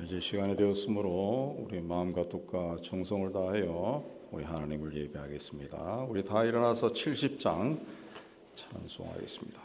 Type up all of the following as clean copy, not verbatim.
이제 시간이 되었으므로 우리 마음과 뜻과 정성을 다하여 우리 하나님을 예배하겠습니다. 우리 다 일어나서 70장 찬송하겠습니다.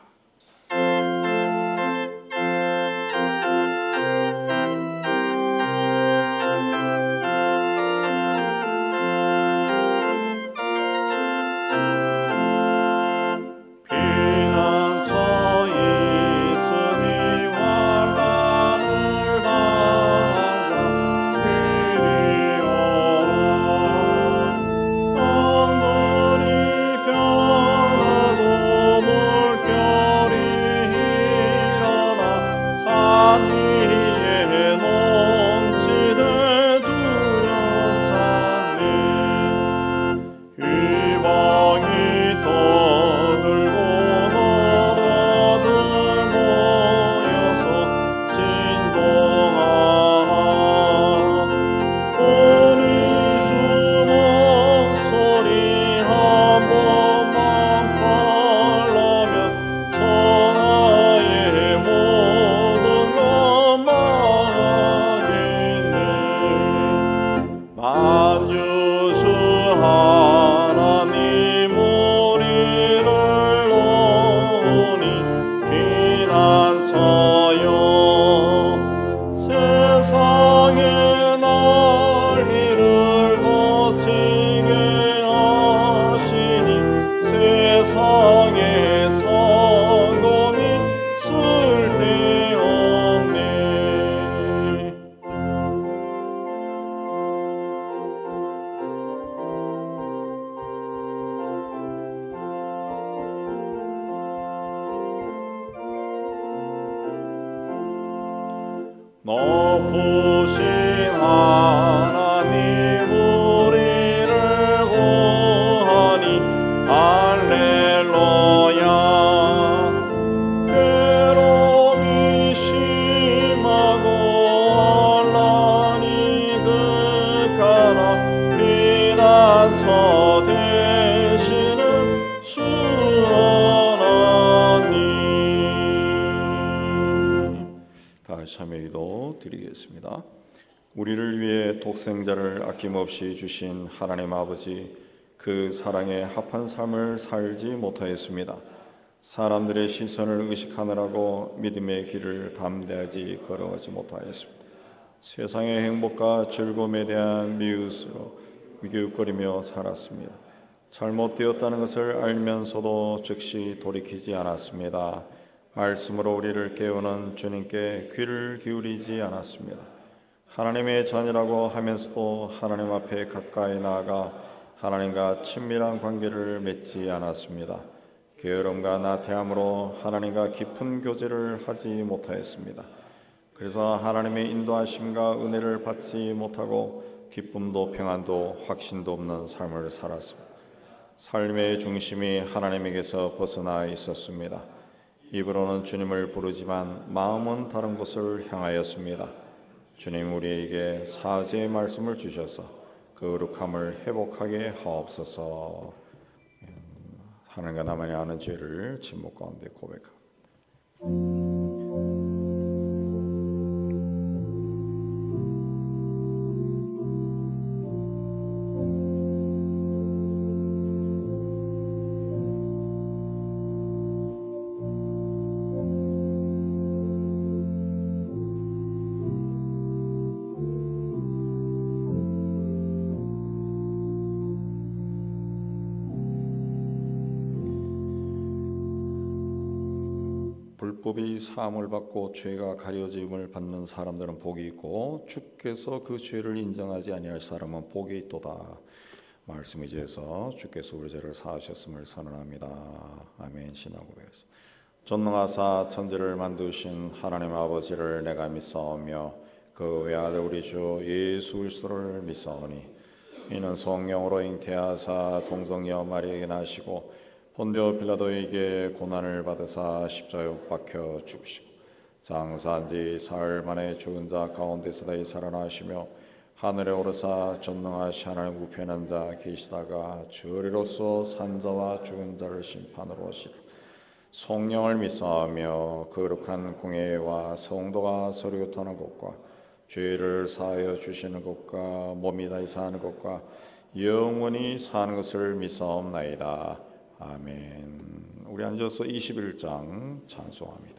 높으신 하나님 우리를 구하니 할렐루야. 괴로움이 심하고 혼란이 극하나 피난처 되시는 주 하나님. 다시 참여 기도 드리겠습니다. 우리를 위해 독생자를 아낌없이 주신 하나님 아버지, 그 사랑에 합한 삶을 살지 못하였습니다. 사람들의 시선을 의식하느라고 믿음의 길을 담대하지 걸어가지 못하였습니다. 세상의 행복과 즐거움에 대한 미웃으로 위기웃거리며 살았습니다. 잘못되었다는 것을 알면서도 즉시 돌이키지 않았습니다. 말씀으로 우리를 깨우는 주님께 귀를 기울이지 않았습니다. 하나님의 자녀라고 하면서도 하나님 앞에 가까이 나아가 하나님과 친밀한 관계를 맺지 않았습니다. 게으름과 나태함으로 하나님과 깊은 교제를 하지 못하였습니다. 그래서 하나님의 인도하심과 은혜를 받지 못하고 기쁨도 평안도 확신도 없는 삶을 살았습니다. 삶의 중심이 하나님에게서 벗어나 있었습니다. 입으로는 주님을 부르지만 마음은 다른 곳을 향하였습니다. 주님, 우리에게 사죄의 말씀을 주셔서 그 거룩함을 회복하게 하옵소서. 하나님과 나만이 아는 죄를 침묵 가운데 고백합니다. 불법이 사함을 받고 죄가 가려짐을 받는 사람들은 복이 있고 주께서 그 죄를 인정하지 아니할 사람은 복이 있도다. 말씀에 의해서 주께서 우리 죄를 사하셨음을 선언합니다. 아멘. 신앙 고백하겠습니다. 전능하사 천지를 만드신 하나님 아버지를 내가 믿사오며 그 외아들 우리 주 예수 그리스도를 믿사오니 이는 성령으로 잉태하사 동성녀 마리아에게 나시고 본디오 빌라도에게 고난을 받으사 십자가에 못 박혀 죽으시고 장사한 지 사흘 만에 죽은 자 가운데서 다시 살아나시며 하늘에 오르사 전능하신 하나님 우편에 앉아 계시다가 저리로서 산 자와 죽은 자를 심판으로 오시리라. 성령을 믿사오며 거룩한 공예와 성도가 서로 교통하는 것과 죄를 사하여 주시는 것과 몸이 다히 사는 것과 영원히 사는 것을 믿사옵나이다. 아멘. 우리 앉아서 21장 찬송합니다.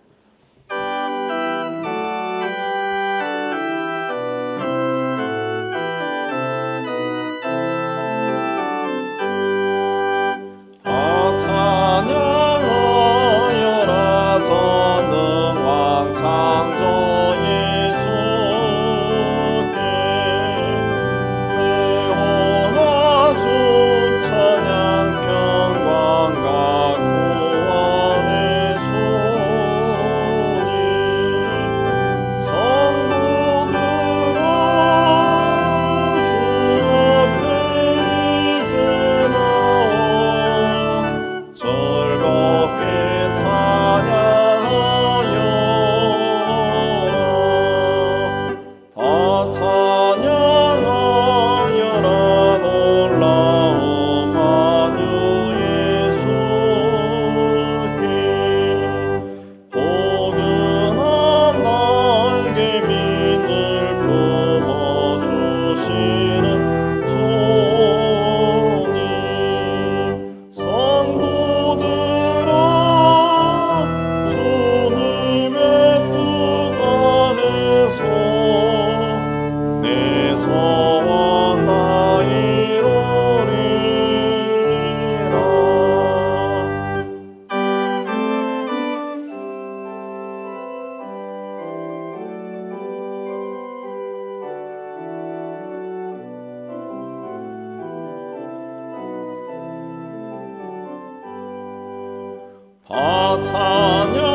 다 찬양하여라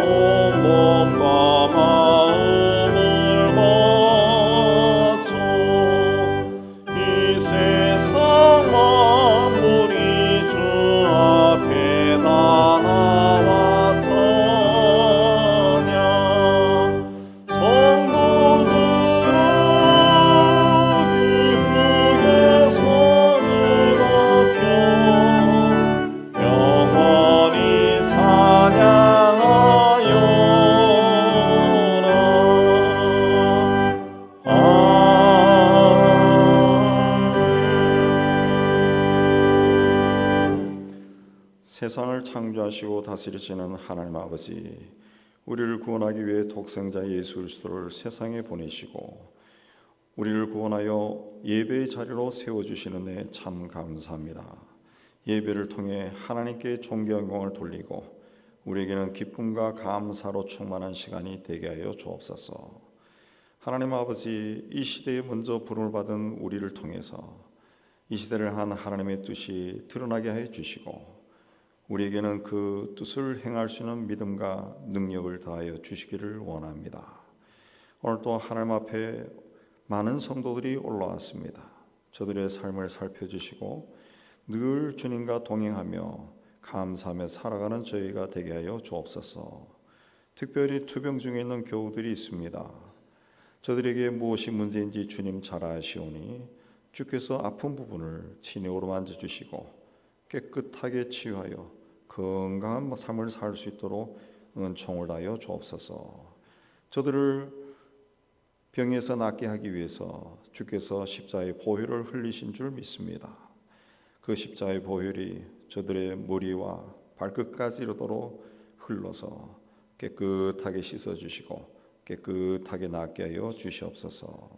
온 몸과 마음을 바쳐 이 세상 만물이 주 앞에 다 나와 찬양 성도들아 기쁘게 손을 높여 영원히 찬양하여라. 세상을 창조하시고 다스리시는 하나님 아버지, 우리를 구원하기 위해 독생자 예수 그리스도를 세상에 보내시고 우리를 구원하여 예배의 자리로 세워주시는 데 참 감사합니다. 예배를 통해 하나님께 존귀 영광을 돌리고 우리에게는 기쁨과 감사로 충만한 시간이 되게 하여 주옵소서. 하나님 아버지, 이 시대에 먼저 부름을 받은 우리를 통해서 이 시대를 한 하나님의 뜻이 드러나게 하여 주시고 우리에게는 그 뜻을 행할 수 있는 믿음과 능력을 다하여 주시기를 원합니다. 오늘 또 하나님 앞에 많은 성도들이 올라왔습니다. 저들의 삶을 살펴주시고 늘 주님과 동행하며 감사하며 살아가는 저희가 되게 하여 주옵소서. 특별히 투병 중에 있는 교우들이 있습니다. 저들에게 무엇이 문제인지 주님 잘 아시오니 주께서 아픈 부분을 친히 오로만져주시고 깨끗하게 치유하여 건강한 삶을 살 수 있도록 은총을 다하여 주옵소서. 저들을 병에서 낫게 하기 위해서 주께서 십자가의 보혈을 흘리신 줄 믿습니다. 그 십자가의 보혈이 저들의 머리와 발끝까지 이르도록 흘러서 깨끗하게 씻어주시고 깨끗하게 낫게 하여 주시옵소서.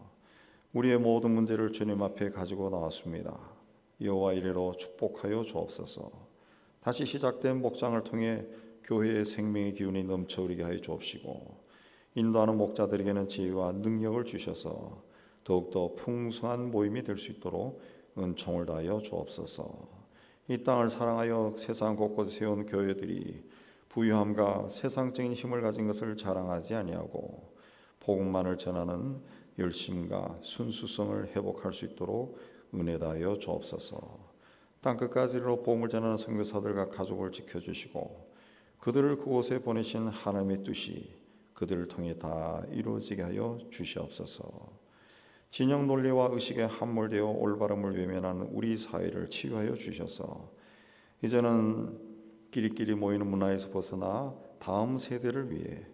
우리의 모든 문제를 주님 앞에 가지고 나왔습니다. 여호와 이래로 축복하여 주옵소서. 다시 시작된 목장을 통해 교회의 생명의 기운이 넘쳐 흐르게 하여 주옵시고 인도하는 목자들에게는 지혜와 능력을 주셔서 더욱더 풍성한 모임이 될 수 있도록 은총을 다하여 주옵소서. 이 땅을 사랑하여 세상 곳곳에 세운 교회들이 부유함과 세상적인 힘을 가진 것을 자랑하지 아니하고 복음만을 전하는 열심과 순수성을 회복할 수 있도록 은혜 다하여 주옵소서. 땅끝까지로 복음을 전하는 선교사들과 가족을 지켜주시고 그들을 그곳에 보내신 하나님의 뜻이 그들을 통해 다 이루어지게 하여 주시옵소서. 진영 논리와 의식에 함몰되어 올바름을 외면하는 우리 사회를 치유하여 주셔서 이제는 끼리끼리 모이는 문화에서 벗어나 다음 세대를 위해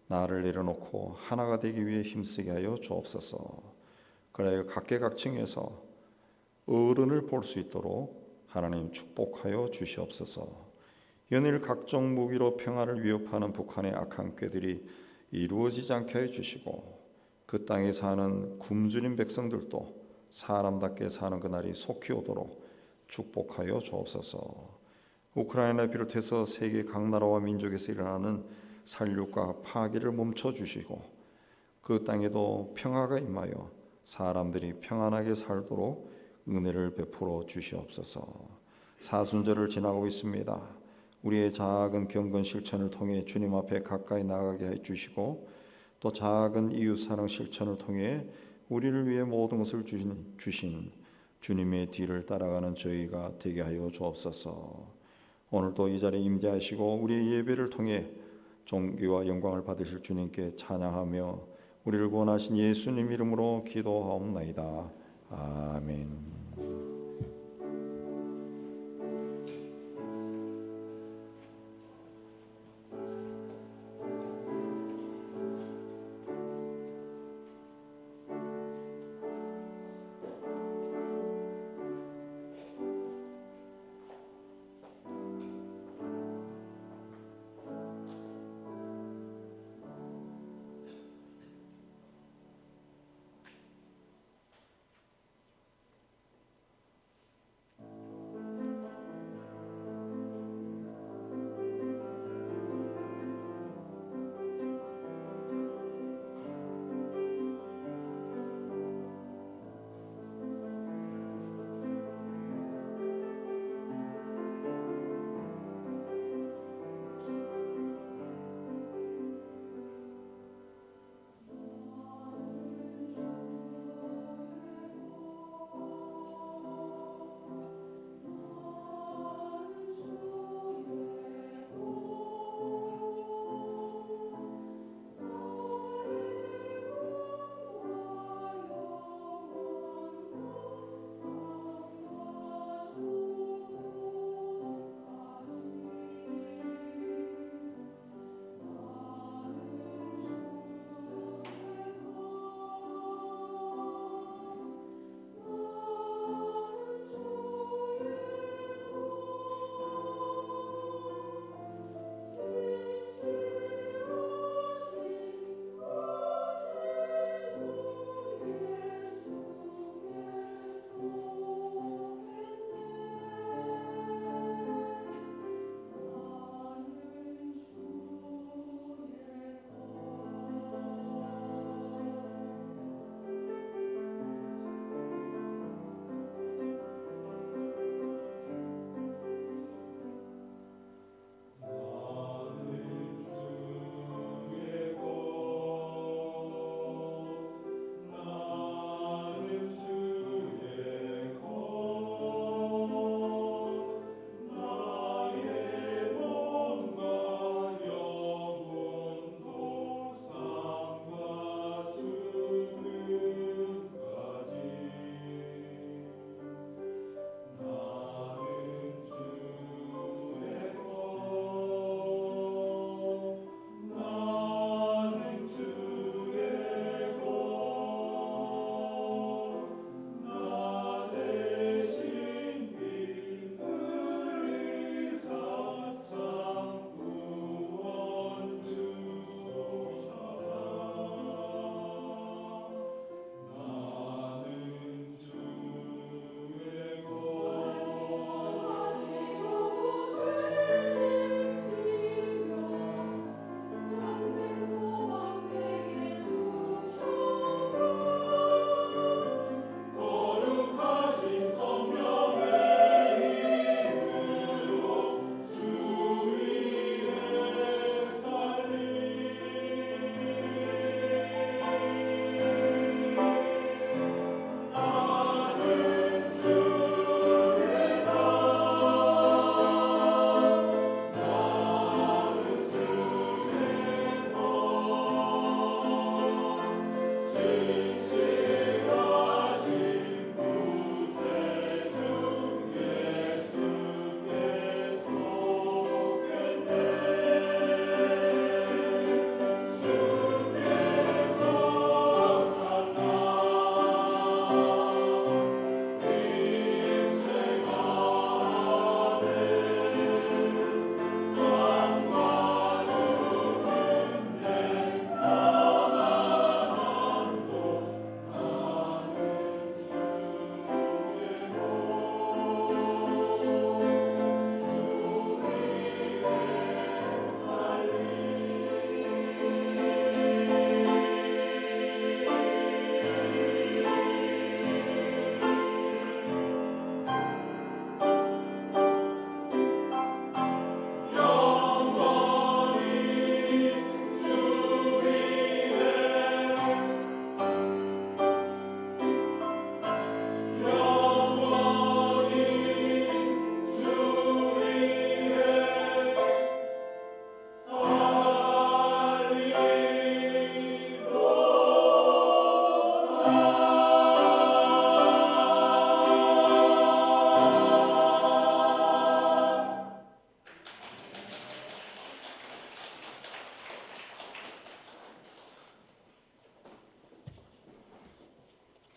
나를 내려놓고 하나가 되기 위해 힘쓰게 하여 주옵소서. 그래야 각계각층에서 어른을 볼 수 있도록 하나님 축복하여 주시옵소서. 연일 각종 무기로 평화를 위협하는 북한의 악한 꾀들이 이루어지지 않게 해주시고 그 땅에 사는 굶주린 백성들도 사람답게 사는 그날이 속히 오도록 축복하여 주옵소서. 우크라이나를 비롯해서 세계 각 나라와 민족에서 일어나는 살육과 파괴를 멈춰주시고 그 땅에도 평화가 임하여 사람들이 평안하게 살도록 은혜를 베풀어 주시옵소서. 사순절을 지나고 있습니다. 우리의 작은 경건 실천을 통해 주님 앞에 가까이 나가게 해주시고 또 작은 이웃사랑 실천을 통해 우리를 위해 모든 것을 주신 주님의 뒤를 따라가는 저희가 되게 하여 주옵소서. 오늘도 이 자리에 임재하시고 우리의 예배를 통해 존귀와 영광을 받으실 주님께 찬양하며 우리를 구원하신 예수님 이름으로 기도하옵나이다. 아멘.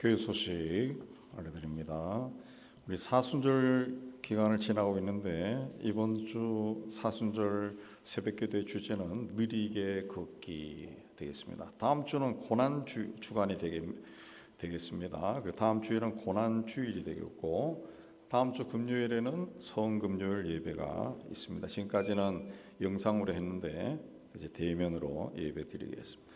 교회 소식 알려드립니다. 우리 사순절 기간을 지나고 있는데 이번 주 사순절 새벽기도의 주제는 느리게 걷기 되겠습니다. 다음 주는 고난 주간이 되겠습니다. 그 다음 주일은 고난 주일이 되겠고 다음 주 금요일에는 성금요일 예배가 있습니다. 지금까지는 영상으로 했는데 이제 대면으로 예배 드리겠습니다.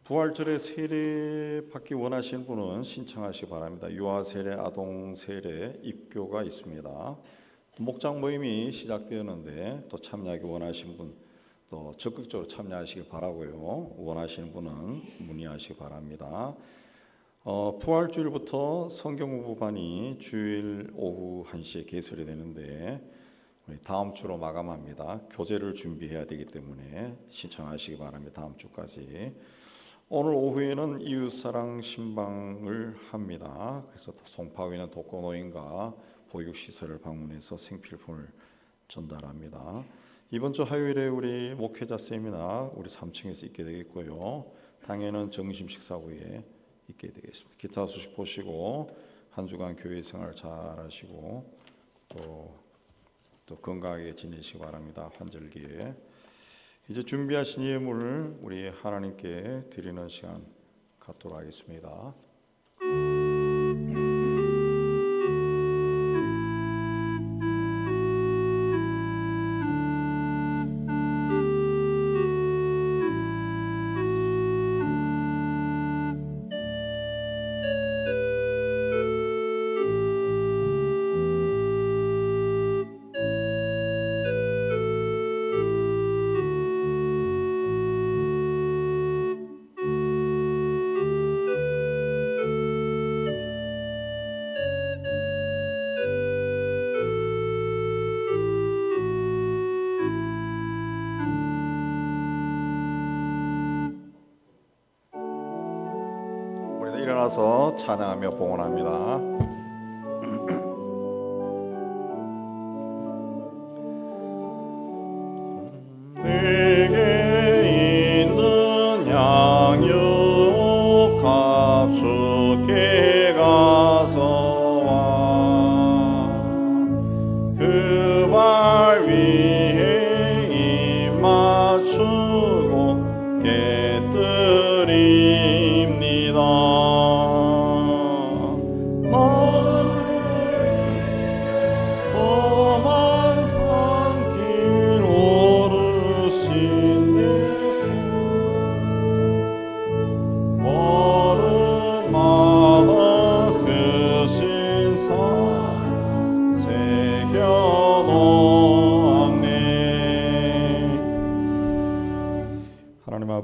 부활절에 세례 받기 원하시는 분은 신청하시기 바랍니다. 유아 세례, 아동 세례, 입교가 있습니다. 목장 모임이 시작되었는데 또 참여하기 원하시는 분 또 적극적으로 참여하시기 바라고요. 원하시는 분은 문의하시기 바랍니다. 부활주일부터 성경공부반이 주일 오후 1시에 개설이 되는데 다음 주로 마감합니다. 교재를 준비해야 되기 때문에 신청하시기 바랍니다. 다음 주까지. 오늘 오후에는 이웃사랑 신방을 합니다. 그래서 송파구에 있는 독거노인과 보육시설을 방문해서 생필품을 전달합니다. 이번 주 화요일에 우리 목회자 세미나 우리 3층에서 있게 되겠고요. 당일은 점심 식사 후에 있게 되겠습니다. 기타 소식 보시고 한 주간 교회 생활 잘 하시고 또 건강하게 지내시기 바랍니다. 환절기에. 이제 준비하신 예물을 우리 하나님께 드리는 시간 갖도록 하겠습니다. 일어나서 찬양하며 봉헌합니다. 내게 있는 양육 값주게 가서 그 발 위에 입 맞추고 깨뜨립니다.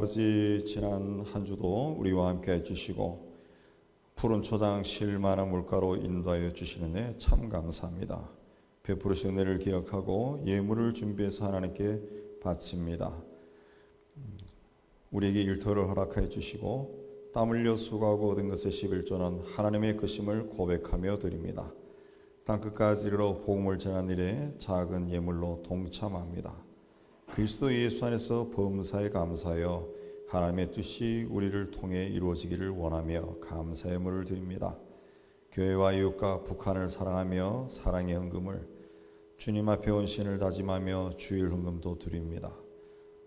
아버지, 지난 한 주도 우리와 함께 해주시고 푸른 초장 실만한 물가로 인도하여 주시는 애 참 감사합니다. 베푸르신 은혜를 기억하고 예물을 준비해서 하나님께 바칩니다. 우리에게 일터를 허락하여 주시고 땀 흘려 수고하고 얻은 것의 11조는 하나님의 것임을 고백하며 드립니다. 땅끝까지 이르러 복음을 전하는 일에 작은 예물로 동참합니다. 그리스도 예수 안에서 범사에 감사하여 하나님의 뜻이 우리를 통해 이루어지기를 원하며 감사의 물을 드립니다. 교회와 이웃과 북한을 사랑하며 사랑의 헌금을 주님 앞에 헌신을 다짐하며 주일 헌금도 드립니다.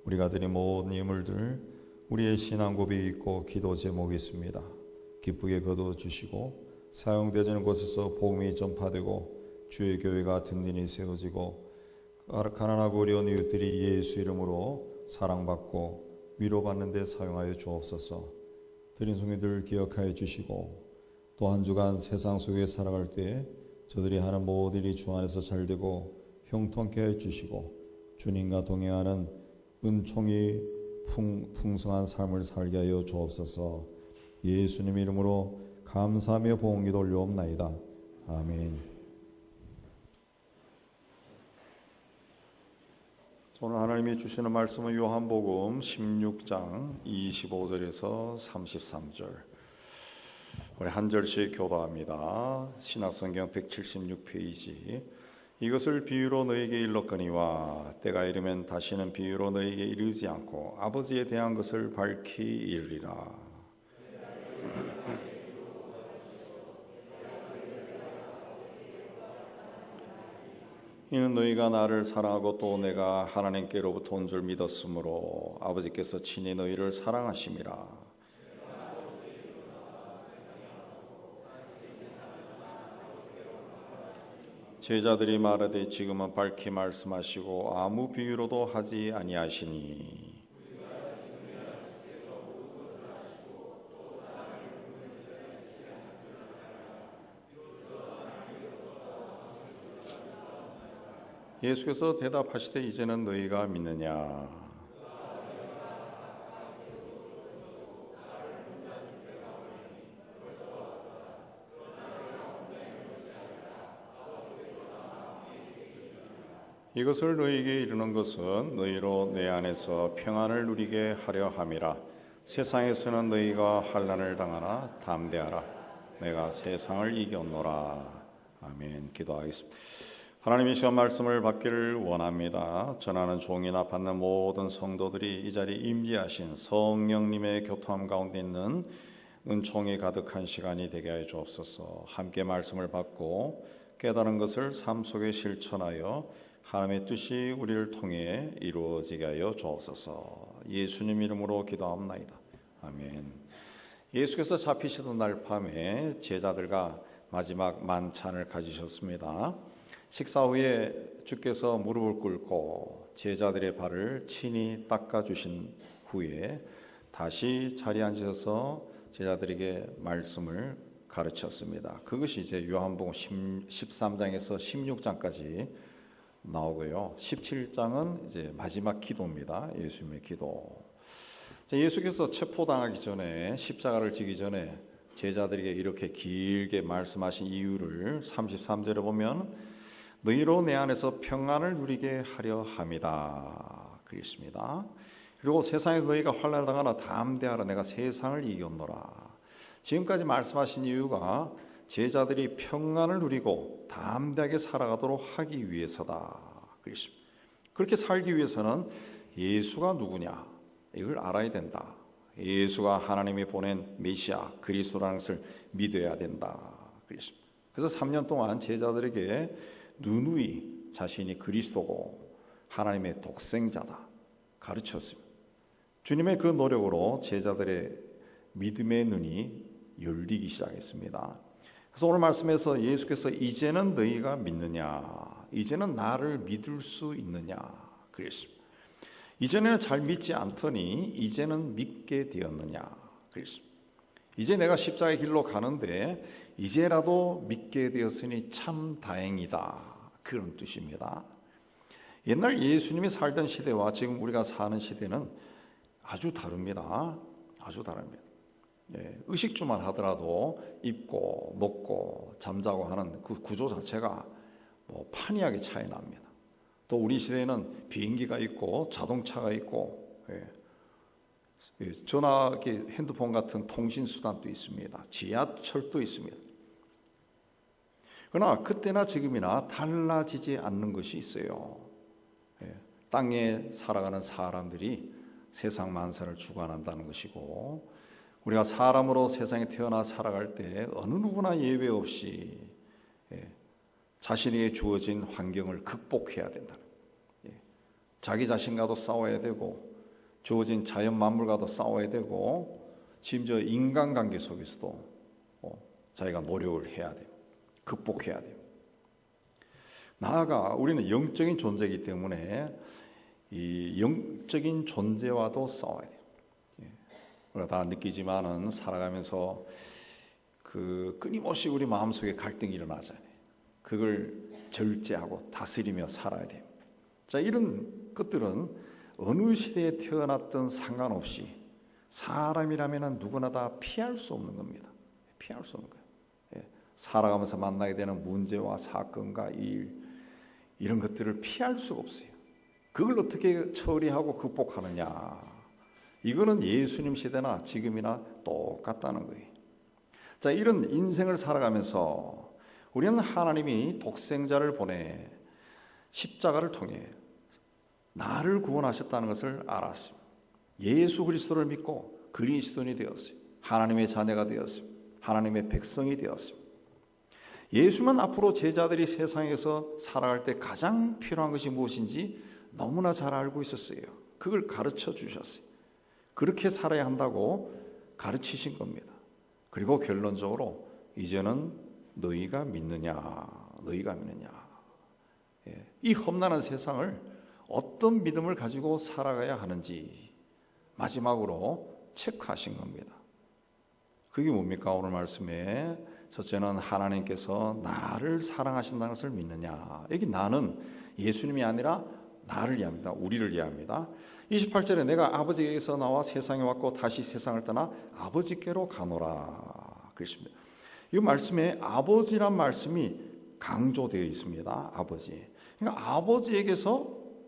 우리가 드린 모든 예물들 우리의 신앙 고백이 있고 기도 제목이 있습니다. 기쁘게 거둬주시고 사용되는 곳에서 복음이 전파되고 주의 교회가 든든히 세워지고 가난하고 어려운 이웃들이 예수 이름으로 사랑받고 위로받는 데 사용하여 주옵소서. 드린 송이들 기억하여 주시고 또 한 주간 세상 속에 살아갈 때 저들이 하는 모든 일이 주 안에서 잘되고 형통케 해 주시고 주님과 동행하는 은총이 풍성한 삶을 살게 하여 주옵소서. 예수님 이름으로 감사하며 봉헌기도 올려옵나이다. 아멘. 오늘 하나님이 주시는 말씀은 요한복음 16장 25절에서 33절. 우리 한 절씩 교도합니다. 신약성경 176페이지. 이것을 비유로 너에게 일렀거니와 때가 이르면 다시는 비유로 너에게 이르지 않고 아버지에 대한 것을 밝히 이르리라. 이는 너희가 나를 사랑하고 또 내가 하나님께로부터 온 줄 믿었으므로 아버지께서 친히 너희를 사랑하심이라. 제자들이 말하되 지금은 밝히 말씀하시고 아무 비유로도 하지 아니하시니 예수께서 대답하시되 이제는 너희가 믿느냐. 이것을 너희에게 이르는 것은 너희로 내 안에서 평안을 누리게 하려 함이라. 세상에서는 너희가 환난을 당하나 담대하라. 내가 세상을 이겼노라. 아멘. 기도하겠습니다. 하나님 이 시간 말씀을 받기를 원합니다. 전하는 종이나 받는 모든 성도들이 이 자리에 임재하신 성령님의 교통함 가운데 있는 은총이 가득한 시간이 되게 하여 주옵소서. 함께 말씀을 받고 깨달은 것을 삶 속에 실천하여 하나님의 뜻이 우리를 통해 이루어지게 하여 주옵소서. 예수님 이름으로 기도합나이다. 아멘. 예수께서 잡히시던 날 밤에 제자들과 마지막 만찬을 가지셨습니다. 식사 후에 주께서 무릎을 꿇고 제자들의 발을 친히 닦아주신 후에 다시 자리에 앉으셔서 제자들에게 말씀을 가르쳤습니다. 그것이 이제 요한복음 13장에서 16장까지 나오고요. 17장은 이제 마지막 기도입니다. 예수님의 기도. 예수께서 체포당하기 전에 십자가를 지기 전에 제자들에게 이렇게 길게 말씀하신 이유를 33절에 보면 너희로 내 안에서 평안을 누리게 하려 함이다. 그랬습니다. 그리고 세상에서 너희가 환난을 당하나 담대하라. 내가 세상을 이겼노라. 지금까지 말씀하신 이유가 제자들이 평안을 누리고 담대하게 살아가도록 하기 위해서다. 그렇습니다. 그렇게 살기 위해서는 예수가 누구냐 이걸 알아야 된다. 예수가 하나님이 보낸 메시아 그리스도라는 것을 믿어야 된다. 그렇습니다. 그래서 3년 동안 제자들에게 누누이 자신이 그리스도고 하나님의 독생자다 가르쳤습니다. 주님의 그 노력으로 제자들의 믿음의 눈이 열리기 시작했습니다. 그래서 오늘 말씀에서 예수께서 이제는 너희가 믿느냐, 이제는 나를 믿을 수 있느냐 그랬습니다. 이전에는 잘 믿지 않더니 이제는 믿게 되었느냐 그랬습니다. 이제 내가 십자가의 길로 가는데 이제라도 믿게 되었으니 참 다행이다 그런 뜻입니다. 옛날 예수님이 살던 시대와 지금 우리가 사는 시대는 아주 다릅니다. 아주 다릅니다. 의식주만 하더라도 입고 먹고 잠자고 하는 그 구조 자체가 판이하게 차이 납니다. 또 우리 시대에는 비행기가 있고 자동차가 있고 전화기 핸드폰 같은 통신수단도 있습니다. 지하철도 있습니다. 그러나 그때나 지금이나 달라지지 않는 것이 있어요. 땅에 살아가는 사람들이 세상 만사를 주관한다는 것이고 우리가 사람으로 세상에 태어나 살아갈 때 어느 누구나 예외 없이 자신에게 주어진 환경을 극복해야 된다. 자기 자신과도 싸워야 되고 주어진 자연 만물과도 싸워야 되고 심지어 인간관계 속에서도 자기가 노력을 해야 돼요. 극복해야 돼요. 나아가 우리는 영적인 존재이기 때문에 이 영적인 존재와도 싸워야 돼요. 우리가 다 느끼지만은 살아가면서 그 끊임없이 우리 마음속에 갈등이 일어나잖아요. 그걸 절제하고 다스리며 살아야 돼요. 자, 이런 것들은 어느 시대에 태어났든 상관없이 사람이라면 누구나 다 피할 수 없는 겁니다. 피할 수 없는 거예요. 살아가면서 만나게 되는 문제와 사건과 일 이런 것들을 피할 수가 없어요. 그걸 어떻게 처리하고 극복하느냐. 이거는 예수님 시대나 지금이나 똑같다는 거예요. 자, 이런 인생을 살아가면서 우리는 하나님이 독생자를 보내 십자가를 통해 나를 구원하셨다는 것을 알았습니다. 예수 그리스도를 믿고 그리스도인이 되었어요. 하나님의 자녀가 되었습니다. 하나님의 백성이 되었습니다. 예수는 앞으로 제자들이 세상에서 살아갈 때 가장 필요한 것이 무엇인지 너무나 잘 알고 있었어요. 그걸 가르쳐 주셨어요. 그렇게 살아야 한다고 가르치신 겁니다. 그리고 결론적으로 이제는 너희가 믿느냐, 너희가 믿느냐. 이 험난한 세상을 어떤 믿음을 가지고 살아가야 하는지 마지막으로 체크하신 겁니다. 그게 뭡니까? 오늘 말씀에 첫째는 하나님께서 나를 사랑하신다는 것을 믿느냐. 여기 나는 예수님이 아니라 나를 이해합니다. 우리를 이해합니다. 28절에 내가 아버지에게서 나와 세상에 왔고 다시 세상을 떠나 아버지께로 가노라 그랬습니다. 이 말씀에 아버지란 말씀이 강조되어 있습니다. 아버지. 그러니까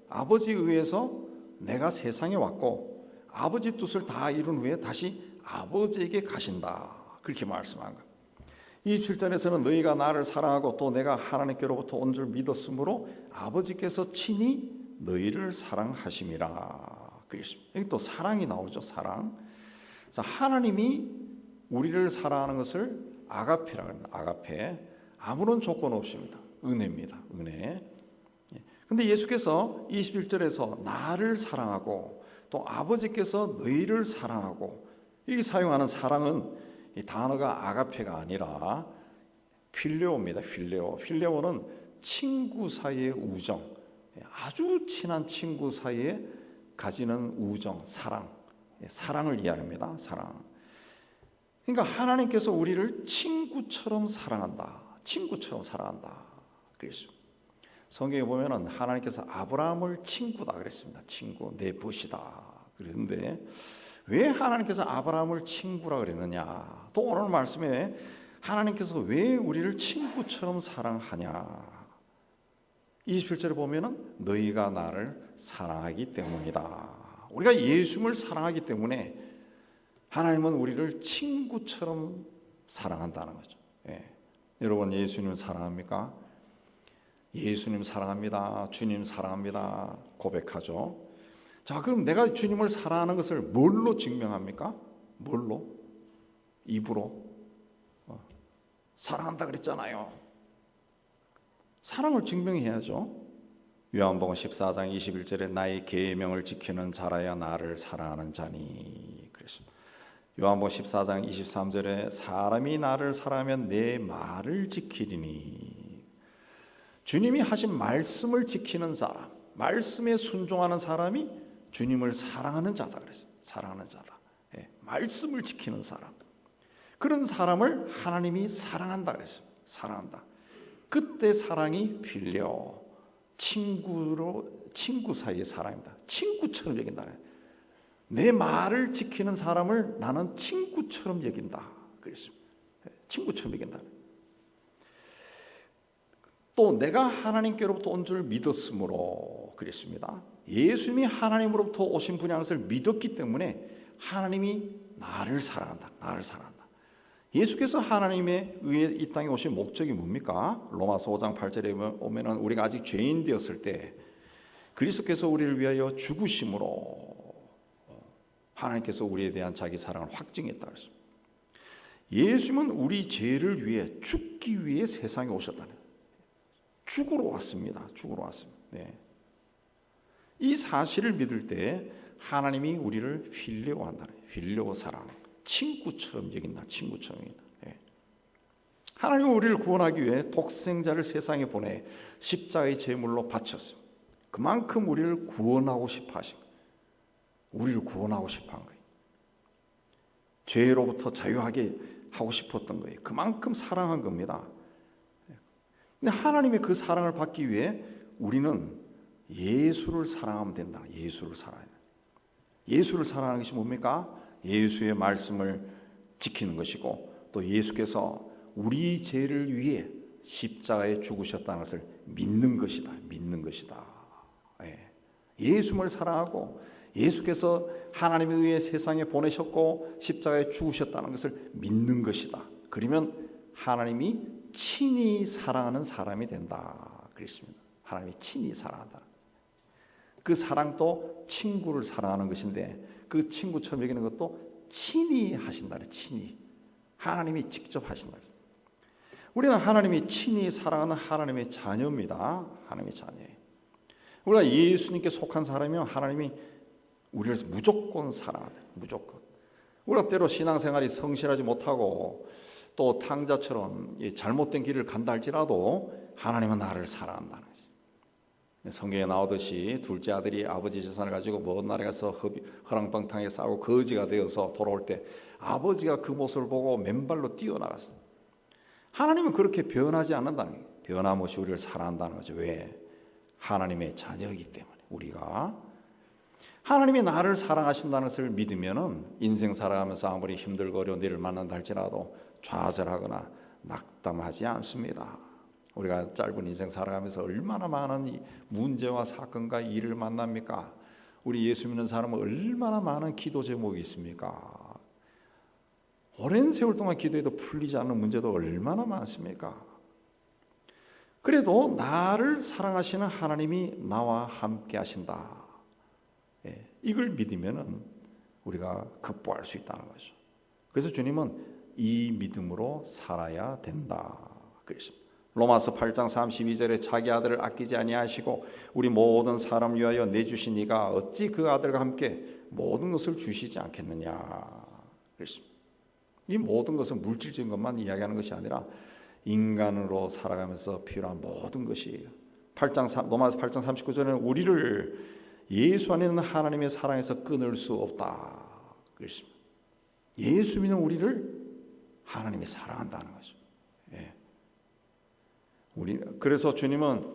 아버지에 의해서 내가 세상에 왔고 아버지 뜻을 다 이룬 후에 다시 아버지에게 가신다. 그렇게 말씀한 거예요. 27절에서는 너희가 나를 사랑하고 또 내가 하나님께로부터 온 줄 믿었으므로 아버지께서 친히 너희를 사랑하심이라 그랬습니다. 여기 또 사랑이 나오죠. 사랑. 자, 하나님이 우리를 사랑하는 것을 아가페라고 합니다. 아가페. 아무런 조건 없습니다. 은혜입니다. 은혜. 근데 예수께서 21절에서 나를 사랑하고 또 아버지께서 너희를 사랑하고 여기 사용하는 사랑은 이 단어가 아가페가 아니라 필레오입니다. 필레오. 필레오는 친구 사이의 우정. 아주 친한 친구 사이에 가지는 우정, 사랑. 사랑을 이야기합니다. 사랑. 그러니까 하나님께서 우리를 친구처럼 사랑한다. 친구처럼 사랑한다. 그랬습니다. 성경에 보면은 하나님께서 아브라함을 친구다 그랬습니다. 친구, 내 벗이다. 그랬는데 왜 하나님께서 아브라함을 친구라 그랬느냐? 또 오늘 말씀에 하나님께서 왜 우리를 친구처럼 사랑하냐? 27절에 보면은 너희가 나를 사랑하기 때문이다. 우리가 예수님을 사랑하기 때문에 하나님은 우리를 친구처럼 사랑한다는 거죠. 예. 여러분 예수님을 사랑합니까? 예수님 사랑합니다. 주님 사랑합니다. 고백하죠. 자, 그럼 내가 주님을 사랑하는 것을 뭘로 증명합니까? 뭘로? 입으로? 사랑한다 그랬잖아요. 사랑을 증명해야죠. 요한복음 14장 21절에 나의 계명을 지키는 자라야 나를 사랑하는 자니 그랬습니다. 요한복음 14장 23절에 사람이 나를 사랑하면 내 말을 지키리니 주님이 하신 말씀을 지키는 사람, 말씀에 순종하는 사람이 주님을 사랑하는 자다 그랬어요. 사랑하는 자다. 예, 말씀을 지키는 사람. 그런 사람을 하나님이 사랑한다 그랬어요. 사랑한다. 그때 사랑이 필레오, 친구 사이의 사랑입니다. 친구처럼 여긴다. 내 말을 지키는 사람을 나는 친구처럼 여긴다. 그랬습니다. 친구처럼 여긴다. 또 내가 하나님께로부터 온 줄 믿었으므로 그랬습니다. 예수님이 하나님으로부터 오신 분이라는 것을 믿었기 때문에 하나님이 나를 사랑한다. 나를 사랑한다. 예수께서 하나님에 의해 이 땅에 오신 목적이 뭡니까? 로마서 5장 8절에 보면은 우리가 아직 죄인 되었을 때 그리스도께서 우리를 위하여 죽으심으로 하나님께서 우리에 대한 자기 사랑을 확증했다 그랬습니다. 예수님은 우리 죄를 위해 죽기 위해 세상에 오셨다는 거예요. 죽으러 왔습니다. 죽으러 왔습니다. 네. 이 사실을 믿을 때 하나님이 우리를 필레오 한다는 거예요. 필레오 사랑. 친구처럼 여긴다. 친구처럼 여긴다. 예. 하나님은 우리를 구원하기 위해 독생자를 세상에 보내 십자가의 제물로 바쳤습니다. 그만큼 우리를 구원하고 싶어 하신 거예요. 우리를 구원하고 싶어 한 거예요. 죄로부터 자유하게 하고 싶었던 거예요. 그만큼 사랑한 겁니다. 근데 하나님의 그 사랑을 받기 위해 우리는 예수를 사랑하면 된다. 예수를 사랑해야 돼. 예수를 사랑하는 것이 뭡니까? 예수의 말씀을 지키는 것이고 또 예수께서 우리 죄를 위해 십자가에 죽으셨다는 것을 믿는 것이다. 믿는 것이다. 예수를 사랑하고 예수께서 하나님에 의해 세상에 보내셨고 십자가에 죽으셨다는 것을 믿는 것이다. 그러면 하나님이 친히 사랑하는 사람이 된다. 그랬습니다. 하나님이 친히 사랑한다. 그 사랑도 친구를 사랑하는 것인데 그 친구처럼 여기는 것도 친히 하신다. 친히. 하나님이 직접 하신다. 우리는 하나님이 친히 사랑하는 하나님의 자녀입니다. 하나님의 자녀예요. 우리가 예수님께 속한 사람이면 하나님이 우리를 무조건 사랑하다. 무조건. 우리가 때로 신앙생활이 성실하지 못하고 또 탕자처럼 잘못된 길을 간다 할지라도 하나님은 나를 사랑한다는 거죠. 성경에 나오듯이 둘째 아들이 아버지 재산을 가지고 먼 나라에 가서 허랑방탕에 싸고 거지가 되어서 돌아올 때 아버지가 그 모습을 보고 맨발로 뛰어나갔어요. 하나님은 그렇게 변하지 않는다는 거예요. 변함없이 우리를 사랑한다는 거죠. 왜? 하나님의 자녀이기 때문에. 우리가 하나님이 나를 사랑하신다는 것을 믿으면은 인생 살아가면서 아무리 힘들고 어려운 일을 만난다 할지라도 좌절하거나 낙담하지 않습니다. 우리가 짧은 인생 살아가면서 얼마나 많은 문제와 사건과 일을 만납니까? 우리 예수 믿는 사람은 얼마나 많은 기도 제목이 있습니까? 오랜 세월 동안 기도해도 풀리지 않는 문제도 얼마나 많습니까? 그래도 나를 사랑하시는 하나님이 나와 함께 하신다. 이걸 믿으면 우리가 극복할 수 있다는 거죠. 그래서 주님은 이 믿음으로 살아야 된다 그랬습니다. 로마서 8장 32절에 자기 아들을 아끼지 아니하시고 우리 모든 사람 위하여 내주신 이가 어찌 그 아들과 함께 모든 것을 주시지 않겠느냐 그랬습니다. 이 모든 것은 물질적인 것만 이야기하는 것이 아니라 인간으로 살아가면서 필요한 모든 것이에요. 로마서 8장 39절에는 우리를 예수 안에 있는 하나님의 사랑에서 끊을 수 없다 그랬습니다. 예수 믿는 우리를 하나님이 사랑한다는 거죠. 그래서 주님은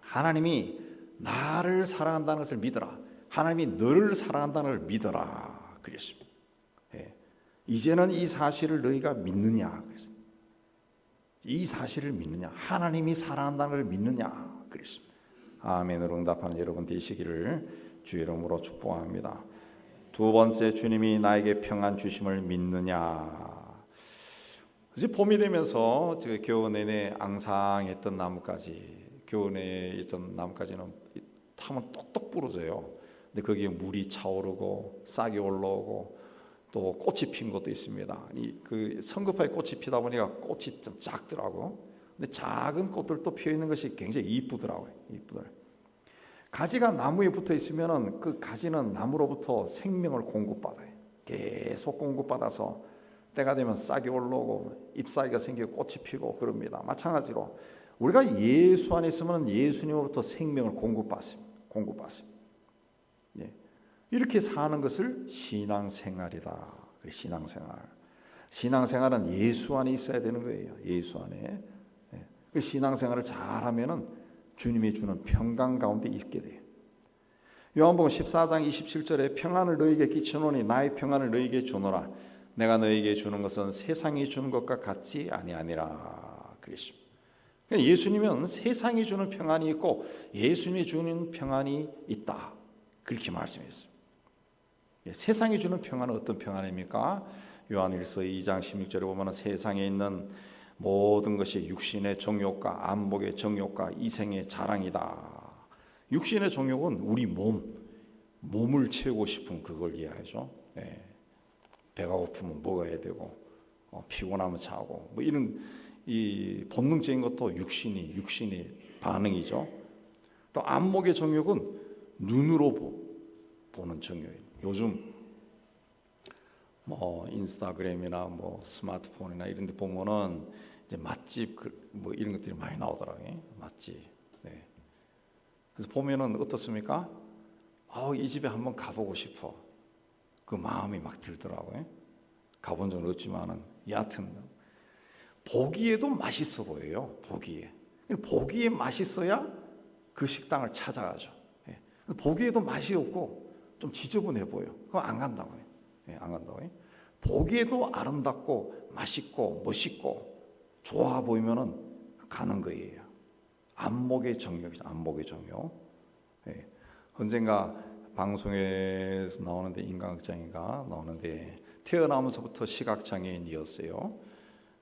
하나님이 나를 사랑한다는 것을 믿어라. 하나님이 너를 사랑한다는 걸 믿어라 그랬습니다. 이제는 이 사실을 너희가 믿느냐 그랬습니다. 이 사실을 믿느냐, 하나님이 사랑한다는 걸 믿느냐 그랬습니다. 아멘으로 응답하는 여러분 되시기를 주의 이름으로 축복합니다. 두 번째, 주님이 나에게 평안 주심을 믿느냐. 이제 봄이 되면서 겨우 내내 앙상했던 나뭇가지, 겨우 내에 있던 나뭇가지는 타면 똑똑 부러져요. 근데 거기에 물이 차오르고 싹이 올라오고 또 꽃이 핀 것도 있습니다. 그 성급하게 꽃이 피다 보니까 꽃이 좀 작더라고. 근데 작은 꽃들도 피어 있는 것이 굉장히 이쁘더라고요. 이쁘더라고요. 가지가 나무에 붙어 있으면은 그 가지는 나무로부터 생명을 공급받아요. 계속 공급받아서 때가 되면 싹이 올라오고 잎사귀가 생기고 꽃이 피고 그럽니다. 마찬가지로 우리가 예수 안에 있으면 예수님으로부터 생명을 공급받습니다. 이렇게 사는 것을 신앙생활이다. 신앙생활은 예수 안에 있어야 되는 거예요. 예수 안에. 신앙생활을 잘하면은 주님이 주는 평강 가운데 있게 돼요. 요한복음 14장 27절에 평안을 너희에게 끼치노니 나의 평안을 너희에게 주노라. 내가 너희에게 주는 것은 세상이 주는 것과 같지 아니하니라 그랬습니다. 예수님은 세상이 주는 평안이 있고 예수님이 주는 평안이 있다. 그렇게 말씀했어요. 세상이 주는 평안은 어떤 평안입니까? 요한일서 2장 16절에 보면 세상에 있는 모든 것이 육신의 정욕과 안목의 정욕과 이생의 자랑이다. 육신의 정욕은 우리 몸을 채우고 싶은 그걸 이해하죠. 배가 고프면 먹어야 되고 피곤하면 자고 뭐 이런 이 본능적인 것도 육신이 반응이죠. 또 안목의 정욕은 눈으로 보는 정욕이에요. 요즘 뭐 인스타그램이나 뭐 스마트폰이나 이런 데 보면은 이제 맛집 뭐 이런 것들이 많이 나오더라고요. 맛집. 그래서 보면은 어떻습니까? 이 집에 한번 가보고 싶어. 그 마음이 막 들더라고요. 가본 적은 없지만은 여하튼 보기에도 맛있어 보여요. 보기에 맛있어야 그 식당을 찾아가죠. 보기에도 맛이 없고 좀 지저분해 보여. 그럼 안 간다고요. 안 간다고요. 보기에도 아름답고 맛있고 멋있고 좋아 보이면은 가는 거예요. 안목의 정욕이죠. 안목의 정욕. 언젠가 방송에서 나오는데 인간극장인가 나오는데 태어나면서부터 시각장애인이었어요.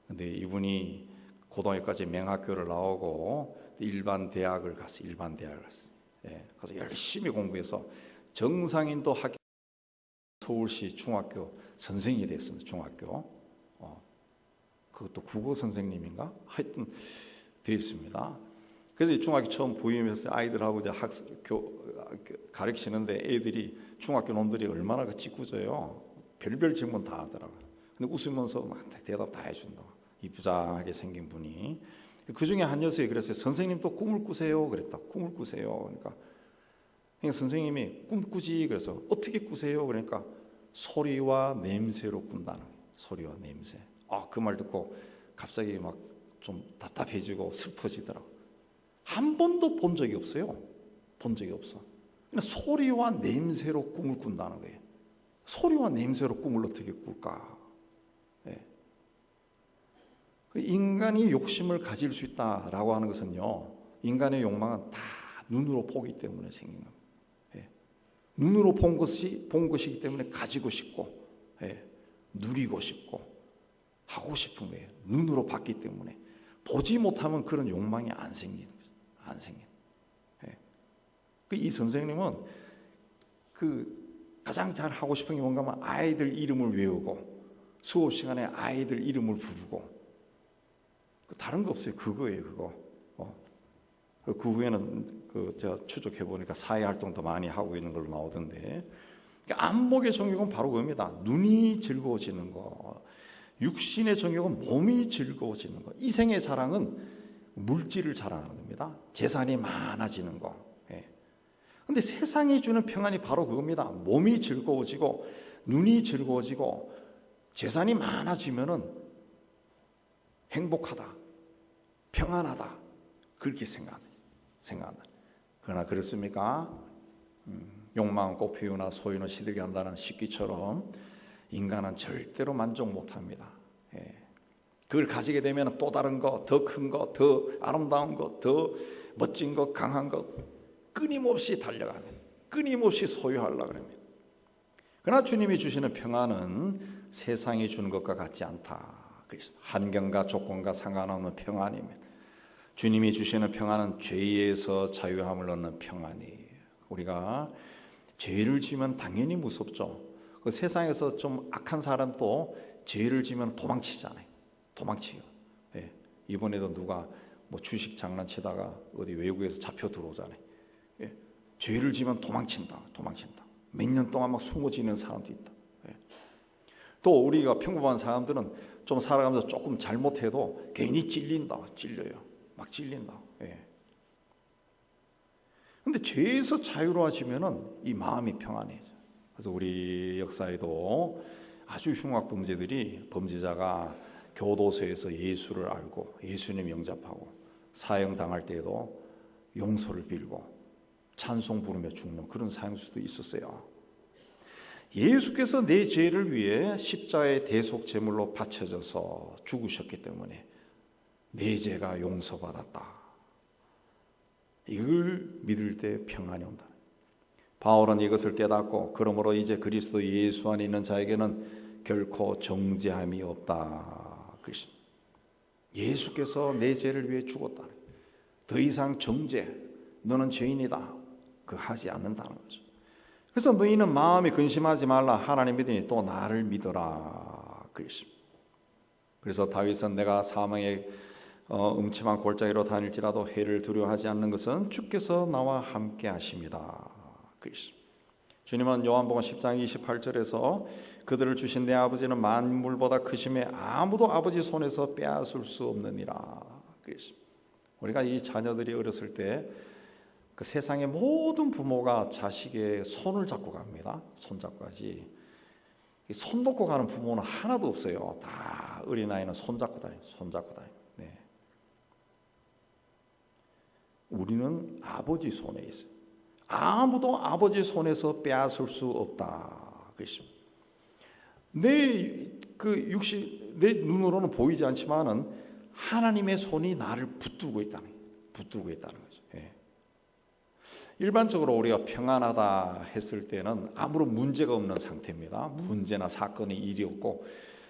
근데 이분이 고등학교까지 맹학교를 나오고 일반 대학을 갔어요. 그래서 열심히 공부해서 정상인도 학교 서울시 중학교 선생님이 됐습니다. 중학교. 그것도 국어 선생님인가? 하여튼 되어 있습니다. 그래서 중학교 처음 부임해서 아이들하고 이제 가르치는데 애들이 중학교 놈들이 얼마나 그 짓궂어요. 별별 질문 다 하더라고요. 근데 웃으면서 막 대답 다 해준다. 이 부장하게 생긴 분이. 그 중에 한 녀석이 그랬어요. 선생님 또 꿈을 꾸세요. 그랬다. 꿈을 꾸세요. 그러니까 선생님이 꿈 꾸지. 그래서 어떻게 꾸세요? 그러니까 소리와 냄새로 꾼다는 거예요. 소리와 냄새. 그 말 듣고 갑자기 막 좀 답답해지고 슬퍼지더라고. 한 번도 본 적이 없어요. 본 적이 없어. 그냥 소리와 냄새로 꿈을 꾼다는 거예요. 소리와 냄새로 꿈을 어떻게 꿀까? 네. 인간이 욕심을 가질 수 있다라고 하는 것은요, 인간의 욕망은 다 눈으로 보기 때문에 생긴 겁니다. 네. 눈으로 본 것이기 때문에 가지고 싶고, 네. 누리고 싶고, 하고 싶은 거예요. 눈으로 봤기 때문에. 보지 못하면 그런 욕망이 안 생기는 거죠. 안 생겨. 네. 이 선생님은 가장 잘 하고 싶은 게 뭔가 하면 아이들 이름을 외우고 수업 시간에 아이들 이름을 부르고 다른 거 없어요. 그거예요. 그거. 그 후에는 제가 추적해 보니까 사회 활동도 많이 하고 있는 걸로 나오던데, 그러니까 안목의 정욕은 바로 그겁니다. 눈이 즐거워지는 거, 육신의 정욕은 몸이 즐거워지는 거. 이생의 자랑은 물질을 자랑하는 겁니다. 재산이 많아지는 거. 근데 세상이 주는 평안이 바로 그겁니다. 몸이 즐거워지고 눈이 즐거워지고 재산이 많아지면은 행복하다, 평안하다, 그렇게 생각한다. 그러나 그렇습니까? 욕망은 꽃피우나 소유는 시들게 한다는 식기처럼 인간은 절대로 만족 못합니다. 그걸 가지게 되면 또 다른 거, 더 큰 거, 더 아름다운 거, 더 멋진 거, 강한 거 끊임없이 달려가면, 끊임없이 소유하려고 합니다. 그러나 주님이 주시는 평안은 세상이 주는 것과 같지 않다. 환경과 조건과 상관없는 평안입니다. 주님이 주시는 평안은 죄에서 자유함을 얻는 평안이에요. 우리가 죄를 지면 당연히 무섭죠. 그 세상에서 좀 악한 사람도 죄를 지면 도망치잖아요. 도망치요. 이번에도 누가 주식 장난치다가 어디 외국에서 잡혀 들어오잖아요. 죄를 지면 도망친다. 몇 년 동안 막 숨어 지는 사람도 있다. 또 우리가 평범한 사람들은 좀 살아가면서 조금 잘못해도 괜히 찔려요. 막 찔린다. 근데 죄에서 자유로워지면은 이 마음이 평안해져. 그래서 우리 역사에도 아주 흉악 범죄자가 교도소에서 예수를 알고 예수님 영접하고 사형 당할 때에도 용서를 빌고 찬송 부르며 죽는 그런 사형수도 있었어요. 예수께서 내 죄를 위해 십자가의 대속 제물로 바쳐져서 죽으셨기 때문에 내 죄가 용서받았다. 이걸 믿을 때 평안이 온다. 바울은 이것을 깨닫고 그러므로 이제 그리스도 예수 안에 있는 자에게는 결코 정죄함이 없다. 그렇습니다. 예수께서 내 죄를 위해 죽었다. 더 이상 정죄, 너는 죄인이다, 하지 않는다는 거죠. 그래서 너희는 마음에 근심하지 말라. 하나님 믿으니 또 나를 믿어라. 그랬습니다. 그래서 다윗은 내가 사망의 음침한 골짜기로 다닐지라도 해를 두려워하지 않는 것은 주께서 나와 함께 하십니다. 그랬습니다. 주님은 요한복음 10장 28절에서 그들을 주신 내 아버지는 만물보다 크심에 아무도 아버지 손에서 빼앗을 수 없느니라. 그랬습니다. 우리가 이 자녀들이 어렸을 때 그 세상의 모든 부모가 자식의 손을 잡고 갑니다. 손잡고 가지. 손 놓고 가는 부모는 하나도 없어요. 다 어린아이는 손잡고 다녀요. 네. 우리는 아버지 손에 있어요. 아무도 아버지 손에서 빼앗을 수 없다. 그렇습니다. 내 눈으로는 보이지 않지만은 하나님의 손이 나를 붙들고 있다는 거죠. 일반적으로 우리가 평안하다 했을 때는 아무런 문제가 없는 상태입니다. 문제나 사건이 일이 없고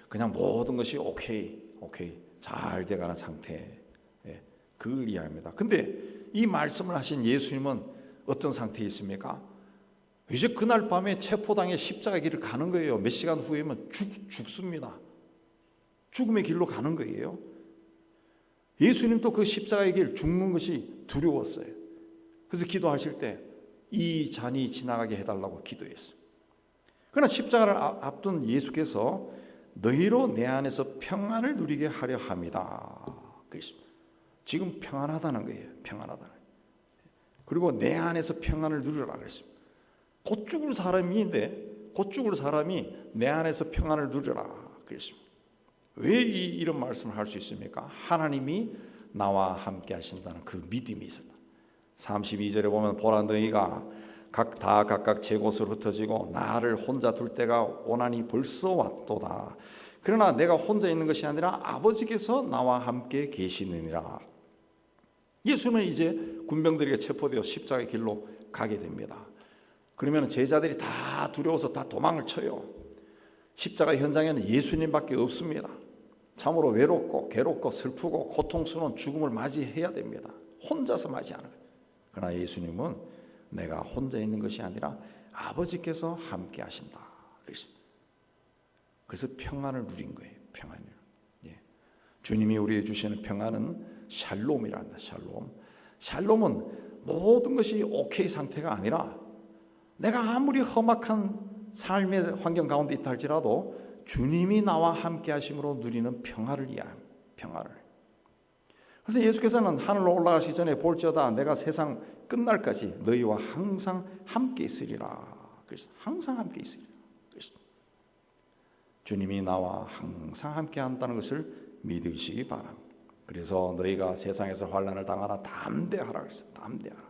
그냥 모든 것이 오케이 잘 돼가는 상태, 그걸 이해합니다. 근데 이 말씀을 하신 예수님은 어떤 상태에 있습니까? 이제 그날 밤에 체포당해 십자가 길을 가는 거예요. 몇 시간 후에면 죽습니다. 죽음의 길로 가는 거예요. 예수님도 그 십자가의 길 죽는 것이 두려웠어요. 그래서 기도하실 때 이 잔이 지나가게 해달라고 기도했어요. 그러나 십자가를 앞둔 예수께서 너희로 내 안에서 평안을 누리게 하려 합니다. 그랬습니다. 지금 평안하다는 거예요. 평안하다는 거예요. 그리고 내 안에서 평안을 누리라 그랬습니다. 곧 죽을 사람인데 곧 죽을 사람이 내 안에서 평안을 누리라 그랬습니다. 왜 이런 말씀을 할 수 있습니까? 하나님이 나와 함께 하신다는 그 믿음이 있었다. 32절에 보면 보라 너희가 다 각각 제 곳으로 흩어지고 나를 혼자 둘 때가 오나니 벌써 왔도다. 그러나 내가 혼자 있는 것이 아니라 아버지께서 나와 함께 계시느니라. 예수는 이제 군병들에게 체포되어 십자가의 길로 가게 됩니다. 그러면 제자들이 다 두려워서 다 도망을 쳐요. 십자가 현장에는 예수님밖에 없습니다. 참으로 외롭고 괴롭고 슬프고 고통스러운 죽음을 맞이해야 됩니다. 혼자서 맞이하는 거예요. 그러나 예수님은 내가 혼자 있는 것이 아니라 아버지께서 함께 하신다 그랬습니다. 그래서 평안을 누린 거예요. 평안을. 예. 주님이 우리에게 주시는 평안은 샬롬이란다. 샬롬. 샬롬은 모든 것이 오케이 상태가 아니라 내가 아무리 험악한 삶의 환경 가운데 있다 할지라도 주님이 나와 함께 하심으로 누리는 평화를 이해합니다. 평화를. 그래서 예수께서는 하늘로 올라가시기 전에 볼지어다 내가 세상 끝날까지 너희와 항상 함께 있으리라. 그래서 항상 함께 있으리라. 그래서 주님이 나와 항상 함께 한다는 것을 믿으시기 바랍니다. 그래서 너희가 세상에서 환난을 당하나 담대하라 그랬어요. 담대하라.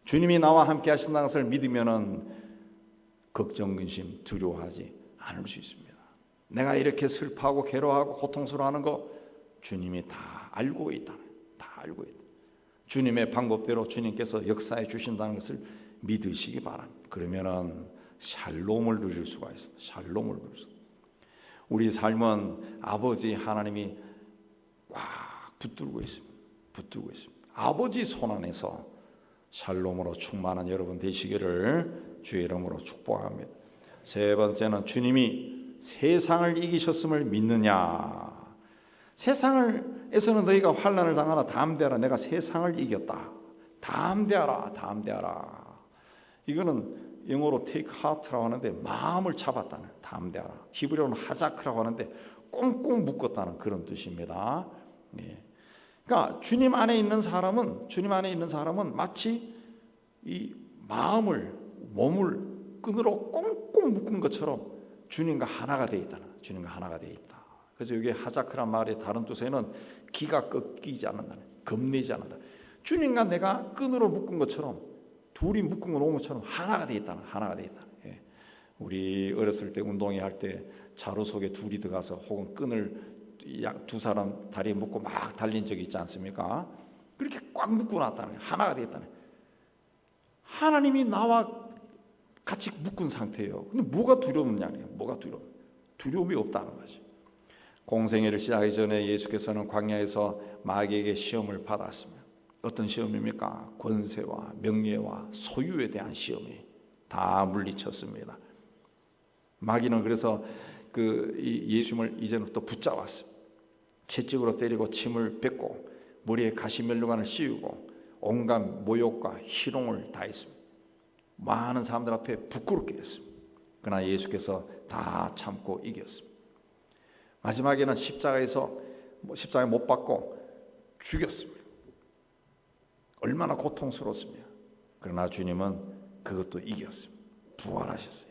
주님이 나와 함께 하신다는 것을 믿으면은 걱정, 근심, 두려워하지 않을 수 있습니다. 내가 이렇게 슬퍼하고 괴로워하고 고통스러워하는 거 주님이 다 알고 있다. 다 알고 있다. 주님의 방법대로 주님께서 역사해 주신다는 것을 믿으시기 바랍니다. 그러면은 샬롬을 누릴 수가 있습니다. 샬롬을 누릴 수. 우리 삶은 아버지 하나님이 꽉 붙들고 있습니다. 붙들고 있습니다. 아버지 손 안에서 샬롬으로 충만한 여러분 되시기를 주의 이름으로 축복합니다. 세 번째는 주님이 세상을 이기셨음을 믿느냐. 세상에서는 너희가 환난을 당하나 담대하라. 내가 세상을 이겼다. 담대하라. 담대하라. 이거는 영어로 take heart라고 하는데 마음을 잡았다는 담대하라. 히브리어로는 하자크라고 하는데 꽁꽁 묶었다는 그런 뜻입니다. 예. 그러니까 주님 안에 있는 사람은 마치 이 마음을 몸을 끈으로 꽁꽁 묶은 것처럼 주님과 하나가 되어 있다는. 주님과 하나가 되어 있다. 그래서 여기 하자크란 말의 다른 뜻에는 기가 꺾이지 않는다는, 겁내지 않는다. 주님과 내가 끈으로 묶은 것처럼 둘이 묶은 거 놓은 것처럼 하나가 되어 있다는, 하나가 되어 있다. 예. 우리 어렸을 때 운동회 할 때 자루 속에 둘이 들어가서 혹은 끈을 두 사람 다리에 묶고 막 달린 적이 있지 않습니까? 그렇게 꽉 묶고 놨다는, 하나가 되어 있다는. 하나님이 나와 같이 묶은 상태예요. 근데 뭐가 두렵느냐니요. 뭐가 두려움이 없다는 거죠. 공생애를 시작하기 전에 예수께서는 광야에서 마귀에게 시험을 받았습니다. 어떤 시험입니까? 권세와 명예와 소유에 대한 시험이 다 물리쳤습니다. 마귀는 그래서 예수님을 이제는 또 붙잡았어요. 채찍으로 때리고 침을 뱉고 머리에 가시면류관을 씌우고 온갖 모욕과 희롱을 다했습니다. 많은 사람들 앞에 부끄럽게 했습니다. 그러나 예수께서 다 참고 이겼습니다. 마지막에는 십자가에 못 박고 죽였습니다. 얼마나 고통스러웠습니다. 그러나 주님은 그것도 이겼습니다. 부활하셨어요.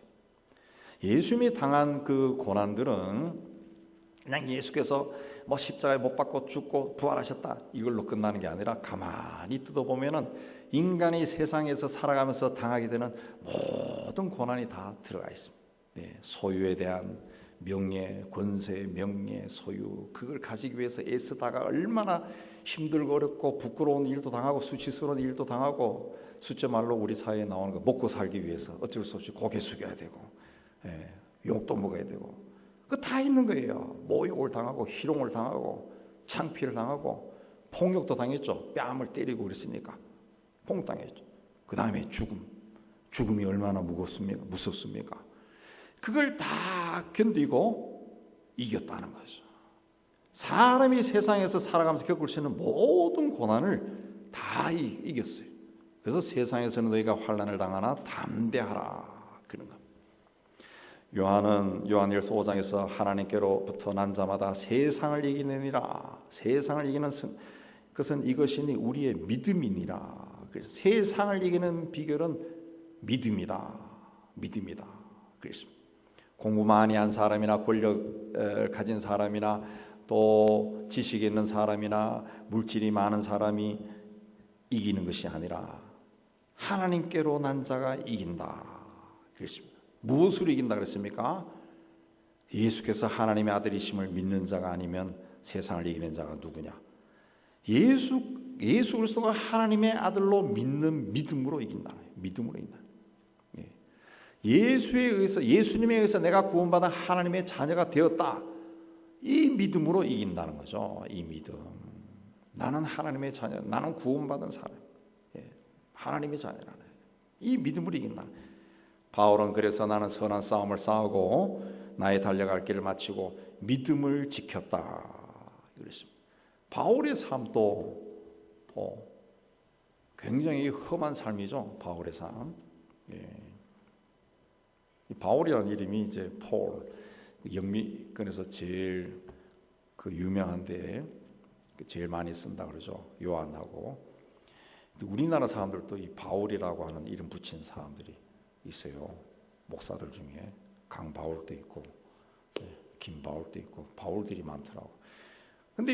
예수님이 당한 그 고난들은 그냥 예수께서 십자가에 못 박고 죽고 부활하셨다 이걸로 끝나는 게 아니라 가만히 뜯어보면은 인간이 세상에서 살아가면서 당하게 되는 모든 고난이 다 들어가 있습니다. 네, 소유에 대한 명예, 권세, 명예, 소유 그걸 가지기 위해서 애쓰다가 얼마나 힘들고 어렵고 부끄러운 일도 당하고 수치스러운 일도 당하고 숫자 말로 우리 사회에 나오는 거 먹고 살기 위해서 어쩔 수 없이 고개 숙여야 되고 욕도 먹어야 되고 그거 다 있는 거예요. 모욕을 당하고 희롱을 당하고 창피를 당하고 폭력도 당했죠. 뺨을 때리고 그랬으니까 폭당했죠. 그 다음에 죽음이 얼마나 무섭습니까? 그걸 다 견디고 이겼다는 거죠. 사람이 세상에서 살아가면서 겪을 수 있는 모든 고난을 다 이겼어요. 그래서 세상에서는 너희가 환난을 당하나 담대하라 그런 겁니다. 요한일서 5장에서 하나님께로부터 난 자마다 세상을 이기느니라. 세상을 이기는 것은 이것이니 우리의 믿음이니라. 그래서 세상을 이기는 비결은 믿음이다. 그랬습니다. 공부 많이 한 사람이나 권력을 가진 사람이나 또 지식이 있는 사람이나 물질이 많은 사람이 이기는 것이 아니라 하나님께로 난 자가 이긴다. 그랬습니다. 무엇으로 이긴다 그랬습니까? 예수께서 하나님의 아들이심을 믿는 자가 아니면 세상을 이기는 자가 누구냐? 예수 그리스도가 하나님의 아들로 믿는 믿음으로 이긴다. 믿음으로 이긴다. 예수님에 의해서 내가 구원받아 하나님의 자녀가 되었다. 이 믿음으로 이긴다는 거죠. 이 믿음. 나는 하나님의 자녀, 나는 구원받은 사람. 하나님의 자녀라네. 이 믿음으로 이긴다. 바울은 그래서 나는 선한 싸움을 싸우고 나의 달려갈 길을 마치고 믿음을 지켰다. 그랬습니다. 바울의 삶도 굉장히 험한 삶이죠. 바울의 삶. 바울이라는 이름이 이제 폴, 영미권에서 제일 유명한데 제일 많이 쓴다 그러죠. 요한하고. 우리나라 사람들도 이 바울이라고 하는 이름 붙인 사람들이 있어요. 목사들 중에 강바울도 있고 김바울도 있고 바울들이 많더라고. 근데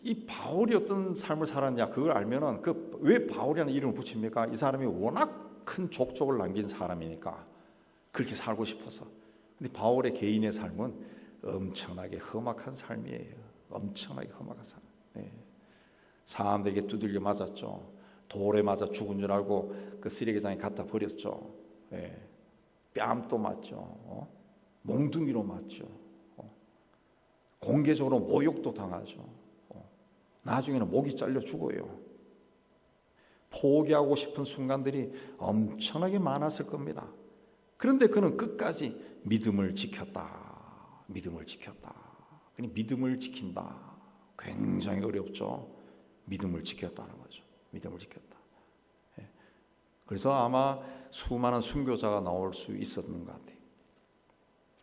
이 바울이 어떤 삶을 살았냐 그걸 알면은 왜 바울이라는 이름을 붙입니까? 이 사람이 워낙 큰 족적을 남긴 사람이니까 그렇게 살고 싶어서. 근데 바울의 개인의 삶은 엄청나게 험악한 삶이에요. 엄청나게 험악한 삶. 사람들에게 두들겨 맞았죠. 돌에 맞아 죽은 줄 알고 그 쓰레기장에 갖다 버렸죠. 뺨도 맞죠. 몽둥이로 맞죠. 공개적으로 모욕도 당하죠. 나중에는 목이 잘려 죽어요. 포기하고 싶은 순간들이 엄청나게 많았을 겁니다. 그런데 그는 끝까지 믿음을 지켰다. 믿음을 지킨다. 굉장히 어렵죠. 믿음을 지켰다는 거죠. 믿음을 지켰다. 그래서 아마 수많은 순교자가 나올 수 있었는 것 같아요.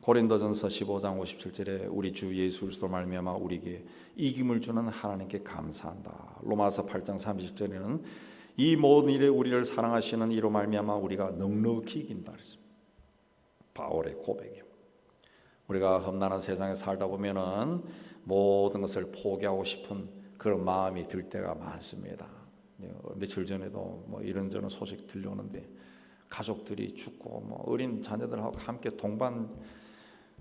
고린도전서 15장 57절에 우리 주 예수 그리스도로 말미암아 우리에게 이김을 주는 하나님께 감사한다. 로마서 8장 30절에는 이 모든 일에 우리를 사랑하시는 이로 말미암아 우리가 넉넉히 이긴다 그랬습니다. 바울의 고백이요. 우리가 험난한 세상에 살다 보면은 모든 것을 포기하고 싶은 그런 마음이 들 때가 많습니다. 며칠 전에도 이런저런 소식 들려오는데 가족들이 죽고 어린 자녀들하고 함께 동반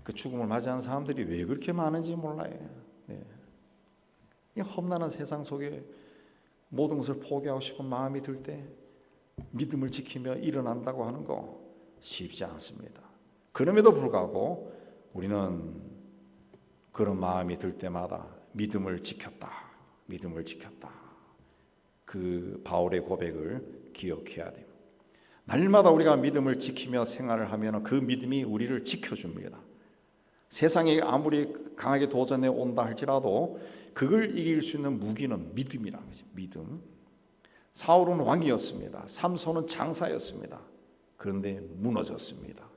그 죽음을 맞이하는 사람들이 왜 그렇게 많은지 몰라요. 이 험난한 세상 속에 모든 것을 포기하고 싶은 마음이 들 때 믿음을 지키며 일어난다고 하는 거 쉽지 않습니다. 그럼에도 불구하고 우리는 그런 마음이 들 때마다 믿음을 지켰다. 그 바울의 고백을 기억해야 돼요. 날마다 우리가 믿음을 지키며 생활을 하면 그 믿음이 우리를 지켜줍니다. 세상에 아무리 강하게 도전해 온다 할지라도 그걸 이길 수 있는 무기는 믿음이라는 거죠. 믿음. 사울은 왕이었습니다. 삼손은 장사였습니다. 그런데 무너졌습니다.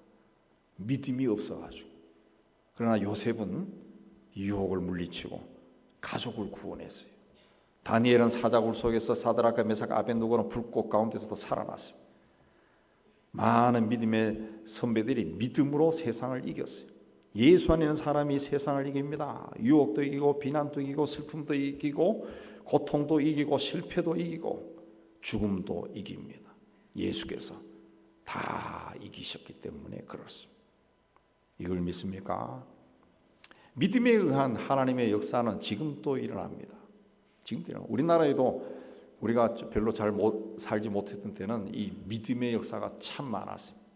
믿음이 없어가지고. 그러나 요셉은 유혹을 물리치고 가족을 구원했어요. 다니엘은 사자굴 속에서 사드락과 메삭과 아벤노고는 불꽃 가운데서도 살아났습니다. 많은 믿음의 선배들이 믿음으로 세상을 이겼어요. 예수 안에 있는 사람이 세상을 이깁니다. 유혹도 이기고 비난도 이기고 슬픔도 이기고 고통도 이기고 실패도 이기고 죽음도 이깁니다. 예수께서 다 이기셨기 때문에 그렇습니다. 이걸 믿습니까? 믿음에 의한 하나님의 역사는 지금도 일어납니다. 지금도 일어납니다. 우리나라에도 우리가 별로 잘 살지 못했던 때는 이 믿음의 역사가 참 많았습니다.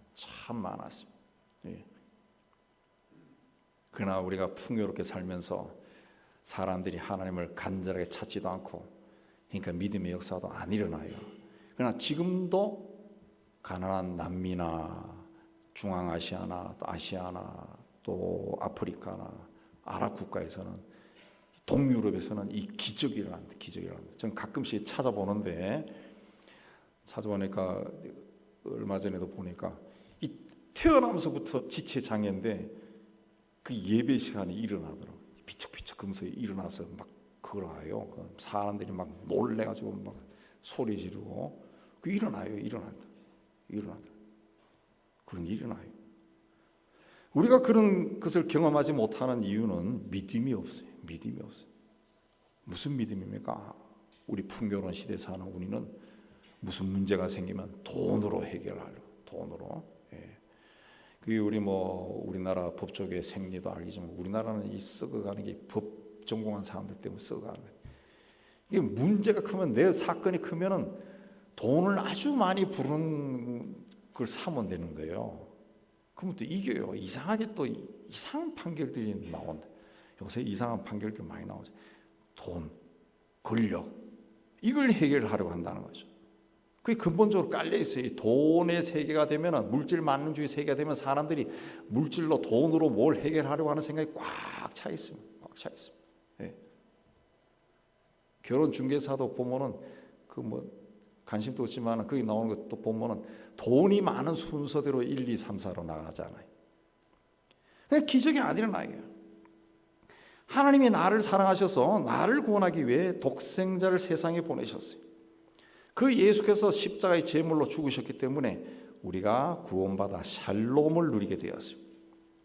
예. 그러나 우리가 풍요롭게 살면서 사람들이 하나님을 간절하게 찾지도 않고 그러니까 믿음의 역사도 안 일어나요. 그러나 지금도 가난한 남미나 중앙아시아나 또 아시아나 또 아프리카나 아랍 국가에서는 동유럽에서는 이 기적이 일어난다. 기적이 일어난다. 저는 가끔씩 찾아보니까 얼마 전에도 보니까 이 태어나면서부터 지체 장애인데 그 예배 시간에 일어나더라고요. 비축비축 하면서 일어나서 막 걸어요. 사람들이 막 놀래가지고 막 소리 지르고 그 일어난다. 그런 일이 일어나요. 우리가 그런 것을 경험하지 못하는 이유는 믿음이 없어요. 무슨 믿음입니까? 우리 풍요로운 시대에 사는 우리는 무슨 문제가 생기면 돈으로 해결하려. 돈으로. 그게 우리나라 법조계 생리도 알겠지만 우리나라는 이 썩어가는 게 법 전공한 사람들 때문에 썩어가는 거예요. 이게 문제가 크면, 내 사건이 크면은 돈을 아주 많이 부르는 걸 사면 되는 거예요. 그러면 또 이겨요. 이상하게 또 이상한 판결들이 나온다. 요새 이상한 판결들 많이 나오죠. 돈, 권력, 이걸 해결하려고 한다는 거죠. 그게 근본적으로 깔려 있어요. 이 돈의 세계가 되면은, 물질 만능주의 세계가 되면 사람들이 물질로, 돈으로 뭘 해결하려고 하는 생각이 꽉 차 있습니다. 예. 결혼 중개사도 보면은 관심도 없지만 거기 나오는 것도 보면은 돈이 많은 순서대로 1, 2, 3, 4로 나가잖아요. 그러니까 기적이 안 일어나요. 하나님이 나를 사랑하셔서 나를 구원하기 위해 독생자를 세상에 보내셨어요. 그 예수께서 십자가의 제물로 죽으셨기 때문에 우리가 구원받아 샬롬을 누리게 되었습니다.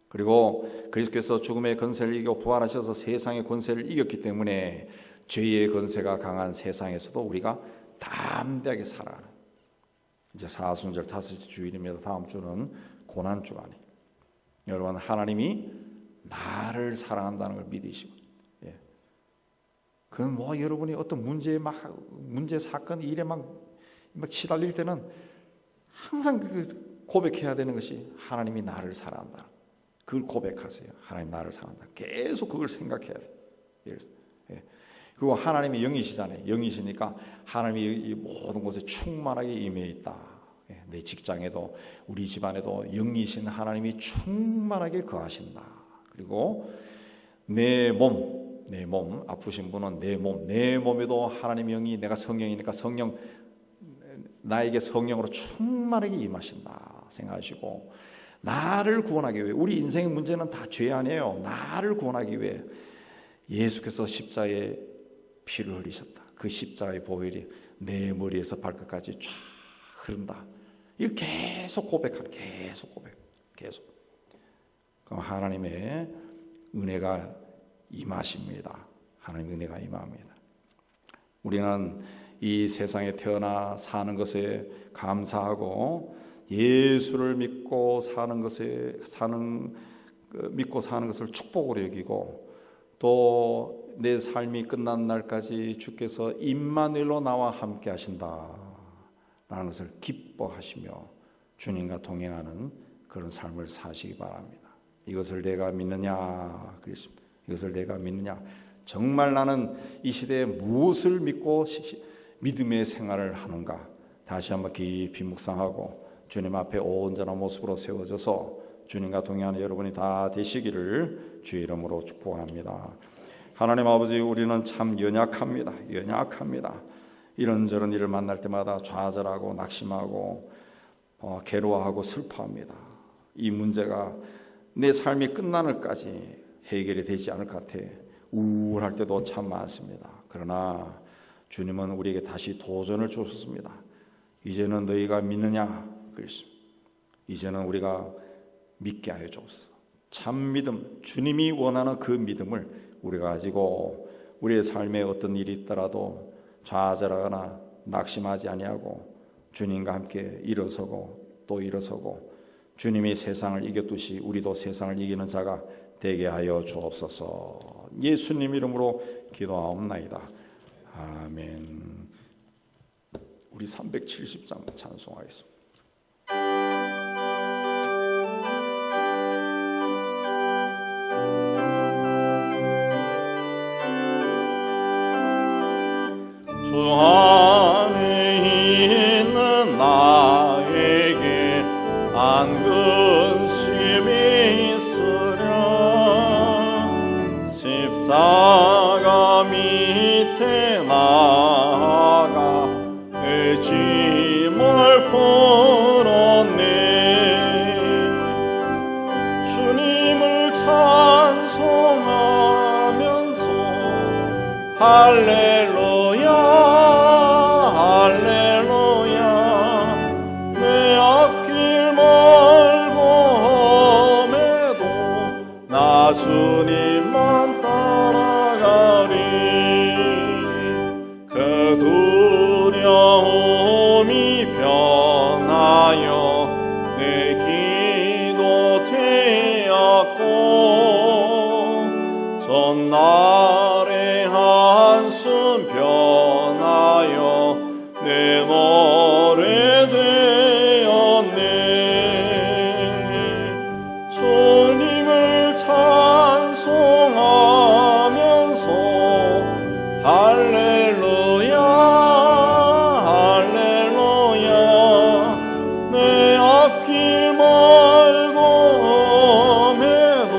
그리고 그리스도께서 죽음의 권세를 이겨 부활하셔서 세상의 권세를 이겼기 때문에 죄의 권세가 강한 세상에서도 우리가 담대하게 살아가는, 이제 사순절 5째 주일입니다. 다음 주는 고난 주간이. 여러분, 하나님이 나를 사랑한다는 걸 믿으시고, 그건 여러분이 어떤 문제 사건 일에 막 치달릴 때는 항상 고백해야 되는 것이 하나님이 나를 사랑한다. 그걸 고백하세요. 하나님 나를 사랑한다. 계속 그걸 생각해야 돼요. 그리고 하나님이 영이시잖아요. 영이시니까 하나님이 이 모든 곳에 충만하게 임해 있다. 내 직장에도 우리 집안에도 영이신 하나님이 충만하게 거하신다. 그리고 내 몸 아프신 분은 내 몸에도 하나님의 영이, 내가 성령이니까 나에게 성령으로 충만하게 임하신다 생각하시고, 나를 구원하기 위해, 우리 인생의 문제는 다 죄 아니에요. 나를 구원하기 위해 예수께서 십자가에 피를 흘리셨다. 그 십자가의 보혈이 내 머리에서 발끝까지 쫙 흐른다. 이걸 계속 고백하는, 계속. 그럼 하나님의 은혜가 임하십니다. 하나님의 은혜가 임합니다. 우리는 이 세상에 태어나 사는 것에 감사하고, 예수를 믿고 사는 것을 축복으로 여기고, 또 내 삶이 끝난 날까지 주께서 임마누엘로 나와 함께 하신다 라는 것을 기뻐하시며 주님과 동행하는 그런 삶을 사시기 바랍니다. 이것을 내가 믿느냐 그랬습니다. 이것을 내가 믿느냐, 정말 나는 이 시대에 무엇을 믿고 믿음의 생활을 하는가, 다시 한번 깊이 묵상하고 주님 앞에 온전한 모습으로 세워져서 주님과 동행하는 여러분이 다 되시기를 주의 이름으로 축복합니다. 하나님 아버지, 우리는 참 연약합니다. 이런저런 일을 만날 때마다 좌절하고 낙심하고 괴로워하고 슬퍼합니다. 이 문제가 내 삶이 끝나늘까지 해결이 되지 않을 것 같아 우울할 때도 참 많습니다. 그러나 주님은 우리에게 다시 도전을 주셨습니다. 이제는 너희가 믿느냐 그랬습니다. 이제는 우리가 믿게 하여 주옵소서. 참 믿음, 주님이 원하는 그 믿음을 우리가 가지고 우리의 삶에 어떤 일이 있더라도 좌절하거나 낙심하지 아니하고 주님과 함께 일어서고 또 일어서고, 주님이 세상을 이겼듯이 우리도 세상을 이기는 자가 되게 하여 주옵소서. 예수님 이름으로 기도하옵나이다. 아멘. 우리 370장 찬송하겠습니다. 주 안에 있는 나에게 안근심이 있으랴. 십자가 밑에 나아가 내 짐을 풀었네. 주님을 찬송하면서 할렐루야 할렐루야 내 앞길 멀고 험해도 나 주님만 따라가리. 그 두려움이 변하여 내 기도 되었고 전날의 한숨 변하여 내 노래 되었네. 주님을 찬송하면서 할렐루야 할렐루야 내 앞길 멀고 험해도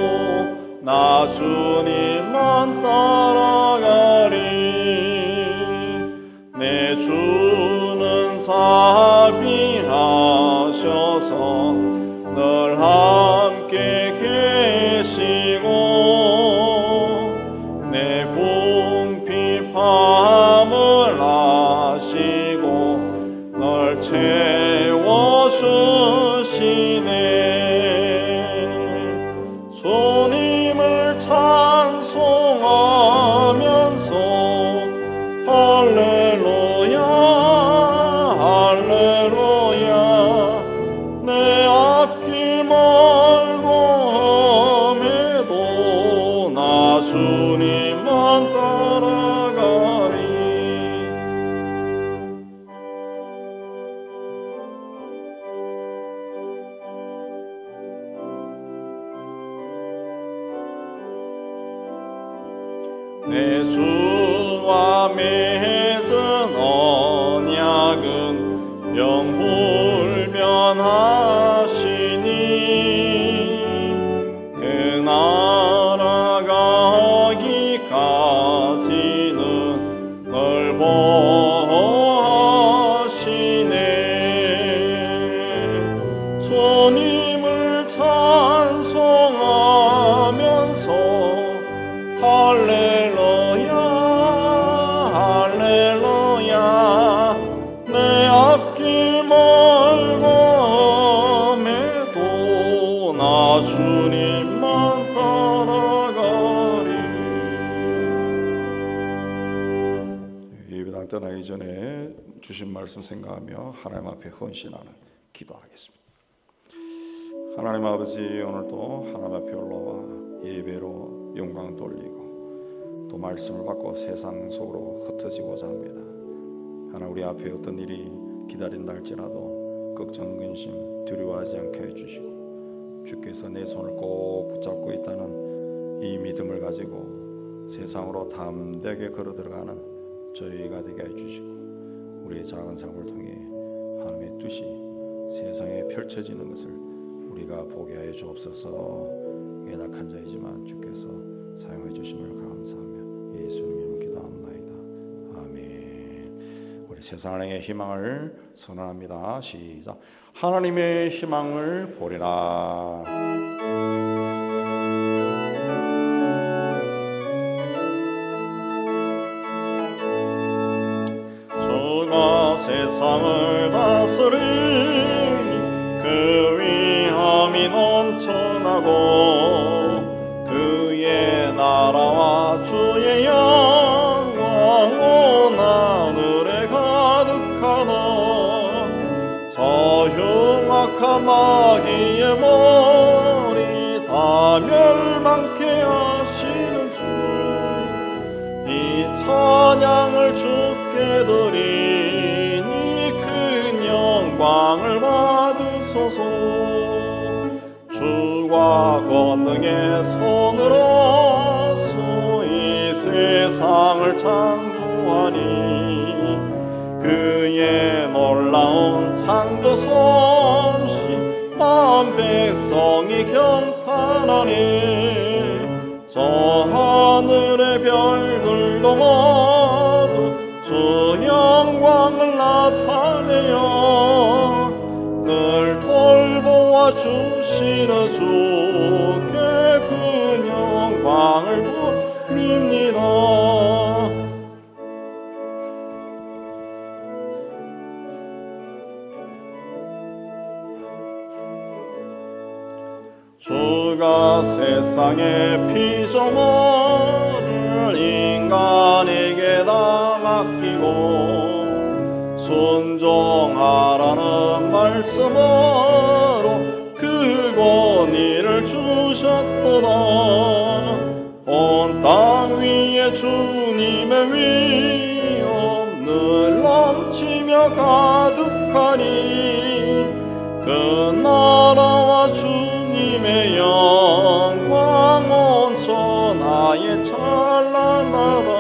나 주님만 따라가리. 내 주는 자비하셔서 늘 함께 계시고 내 궁핍함을 아시고 널 채워주시네. 주님을 찬송하면서 할렐루야 할렐루야 내 앞길 멀고 험해도 나 주님만 따라가리. 내 주와 맺은 언약은 영불변하시니 그 나라 가기까지는 널 보호하시네. 주님을 찬송하면서 할렐루야 할렐루야 내 앞길 멀고 험해도 나 주님만 따라가리. 예배당 떠나기 전에 주신 말씀 생각하며 하나님 앞에 헌신하는 기도하겠습니다. 하나님 아버지, 오늘도 하나님 앞에 올라와 예배로 영광 돌리고 또 말씀을 받고 세상 속으로 흩어지고자 합니다. 하나님, 우리 앞에 어떤 일이 기다린다 할지라도 걱정, 근심, 두려워하지 않게 해주시고 주께서 내 손을 꼭 붙잡고 있다는 이 믿음을 가지고 세상으로 담대하게 걸어 들어가는 저희가 되게 해주시고 우리의 작은 삶을 통해 하나님의 뜻이 세상에 펼쳐지는 것을 우리가 보게 하여 주옵소서. 연약한 자이지만 주께서 사용해 주심을 감사하며 예수님 이름으로 기도합니다. 아멘. 우리 세상의 희망을 선언합니다. 시작. 하나님의 희망을 보리라. 주가 세상을 다스리니 그 위엄이 넘쳐나고 그의 나라와 주의 영광 온 하늘에 가득하다. 저 흉악한 마귀의 머리 다 멸망케 하시는 주, 이 찬양을 주께 드리니 큰 영광을 받으소서. 주와 권능의 손으로 이 세상을 창조하니 그의 놀라운 창조 솜씨 만 백성이 경탄하니 저 하늘의 별들도 이르시는 주께 그 영광을 돌립니다. 주가 세상의 피조물을 인간에게 다 맡기고 순종하라는 말씀으로 그 권위를 주셨도다. 온 땅 위에 주님의 위엄 늘 넘치며 가득하니 그 나라와 주님의 영광 온 천하에 찬란하다.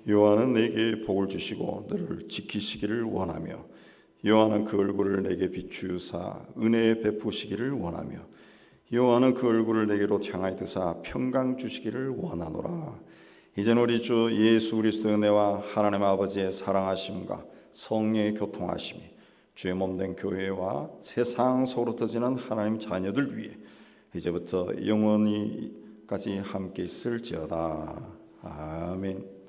여호와는 내게 복을 주시고 너를 지키시기를 원하며 여호와는 그 얼굴을 내게 비추사 은혜 베푸시기를 원하며 여호와는 그 얼굴을 내게로 향하여 드사 평강 주시기를 원하노라. 이제는 우리 주 예수 그리스도의 은혜와 하나님 아버지의 사랑하심과 성령의 교통하심이 주의 몸된 교회와 세상 속으로 터지는 하나님 자녀들 위해 이제부터 영원히까지 함께 있을지어다. 아멘.